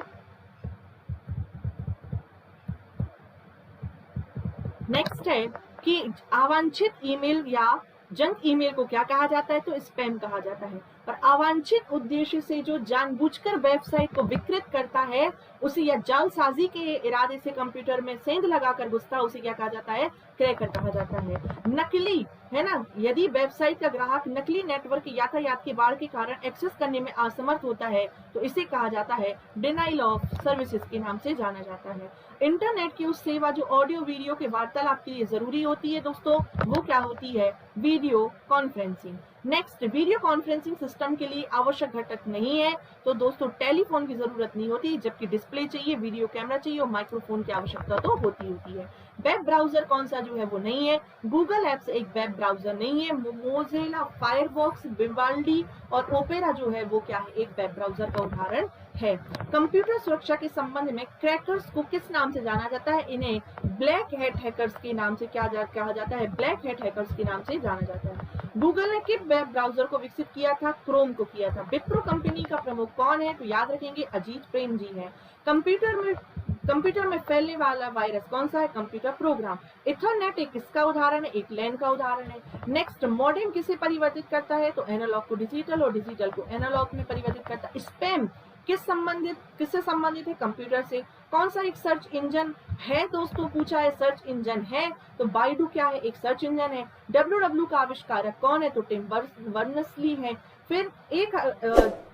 नेक्स्ट है कि अवांछित ईमेल या जंक ईमेल को क्या कहा जाता है? तो स्पैम कहा जाता है। और अवांछित उद्देश्य से जो जानबूझकर वेबसाइट को विकृत करता है उसे, या जालसाजी के इरादे से कंप्यूटर में सेंध लगाकर घुसता है, उसे क्या कहा जाता है? क्रैकर कहा जाता है। नकली, है ना, यदि वेबसाइट का ग्राहक नकली नेटवर्क यातायात की बाढ़ के कारण एक्सेस करने में असमर्थ होता है तो इसे कहा जाता है डिनाइल ऑफ सर्विसेज के नाम से जाना जाता है। इंटरनेट की उस सेवा जो ऑडियो वीडियो के वार्तालाप के लिए जरूरी होती है दोस्तों, वो क्या होती है? Video conferencing. Next, video conferencing system के लिए आवश्यक घटक नहीं है तो दोस्तों टेलीफोन की जरूरत नहीं होती, जबकि डिस्प्ले चाहिए, वीडियो कैमरा चाहिए और माइक्रोफोन की आवश्यकता तो होती है। वेब ब्राउजर कौन सा जो है वो नहीं है, गूगल एप्स एक वेब ब्राउजर नहीं है, मोज़िला फायरफॉक्स, विवाल्डी और ओपेरा जो है वो क्या है? एक वेब ब्राउजर का उदाहरण है। कंप्यूटर सुरक्षा के संबंध में क्रैकर्स को किस नाम से जाना जाता है? इन्हें ब्लैक हैट हैकर्स के नाम से कहा जाता है, ब्लैक हैट हैकर्स के नाम से जाना जाता है। गूगल ने किस वेब ब्राउजर को विकसित किया था? क्रोम को किया था। विप्रो कंपनी का प्रमुख कौन है? तो याद रखेंगे अजीत प्रेम जी है। कंप्यूटर में फैलने वाला वायरस कौन सा है? Computer program. इथरनेट एक किसका उदाहरण है? एक लैन का उदाहरण है। नेक्स्ट, मॉडेम किसे परिवर्तित करता है? तो एनालॉग को डिजिटल और डिजिटल को एनालॉग में परिवर्तित करता है। स्पैम किससे संबंधित है? कंप्यूटर से। कौन सा एक सर्च इंजन है दोस्तों? पूछा है सर्च इंजन है तो बाइडू क्या है? एक सर्च इंजन है। डब्ल्यू का आविष्कारक कौन है? तो टिम बर्नर्स-ली है। फिर एक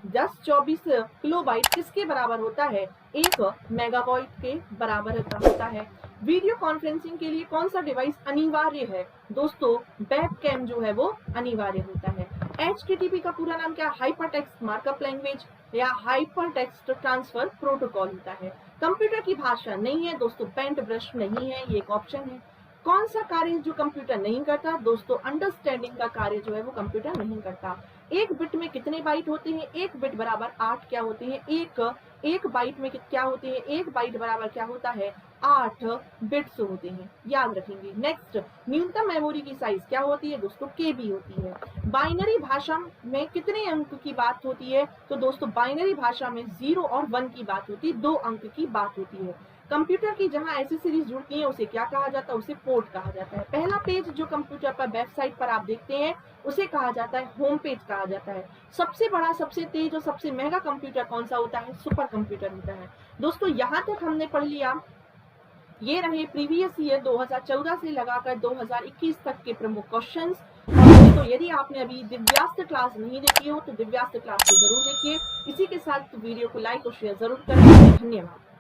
1024 किलोबाइट किसके बराबर होता है? 1 मेगाबाइट के बराबर होता है। वीडियो कॉन्फ्रेंसिंग के लिए कौन सा डिवाइस अनिवार्य है? दोस्तों वेबकैम जो है वो अनिवार्य होता है। HTTP का पूरा नाम क्या? हाइपर टेक्स्ट मार्कअप लैंग्वेज या हाइपर टेक्स्ट ट्रांसफर प्रोटोकॉल होता है। कंप्यूटर की भाषा नहीं है दोस्तों, पेंट ब्रश नहीं है, ये एक ऑप्शन है। कौन सा कार्य जो कंप्यूटर नहीं करता? दोस्तों अंडरस्टैंडिंग का कार्य जो है वो कंप्यूटर नहीं करता। एक बिट में कितने बाइट होते हैं? एक बिट बराबर 8 क्या होते हैं? एक बाइट में क्या होते हैं? एक बाइट बराबर क्या होता है? 8 बिट्स होते हैं, याद रखेंगे। नेक्स्ट, न्यूनतम मेमोरी की साइज क्या होती है? दोस्तों KB होती है। बाइनरी भाषा में कितने अंक की बात होती है? तो दोस्तों बाइनरी भाषा में 0 और 1 की बात होती है, 2 अंक की बात होती है। कंप्यूटर की जहां एसेसरीज जुड़ती हैं उसे क्या कहा जाता है? उसे पोर्ट कहा जाता है। पहला पेज जो कंप्यूटर पर वेबसाइट पर आप देखते हैं उसे कहा जाता है होम पेज कहा जाता है। सबसे बड़ा, सबसे तेज और सबसे महंगा कंप्यूटर कौन सा होता है? सुपर कंप्यूटर होता है। दोस्तों यहाँ तक हमने पढ़ लिया, ये रहे प्रीवियस ईयर 2014 से लगाकर 2021 तक के प्रमुख क्वेश्चंस। तो यदि आपने अभी दिव्यास्त्र क्लास नहीं देखी हो तो दिव्यास्त्र क्लास को जरूर देखिए। इसी के साथ वीडियो को लाइक और शेयर जरूर करें। धन्यवाद।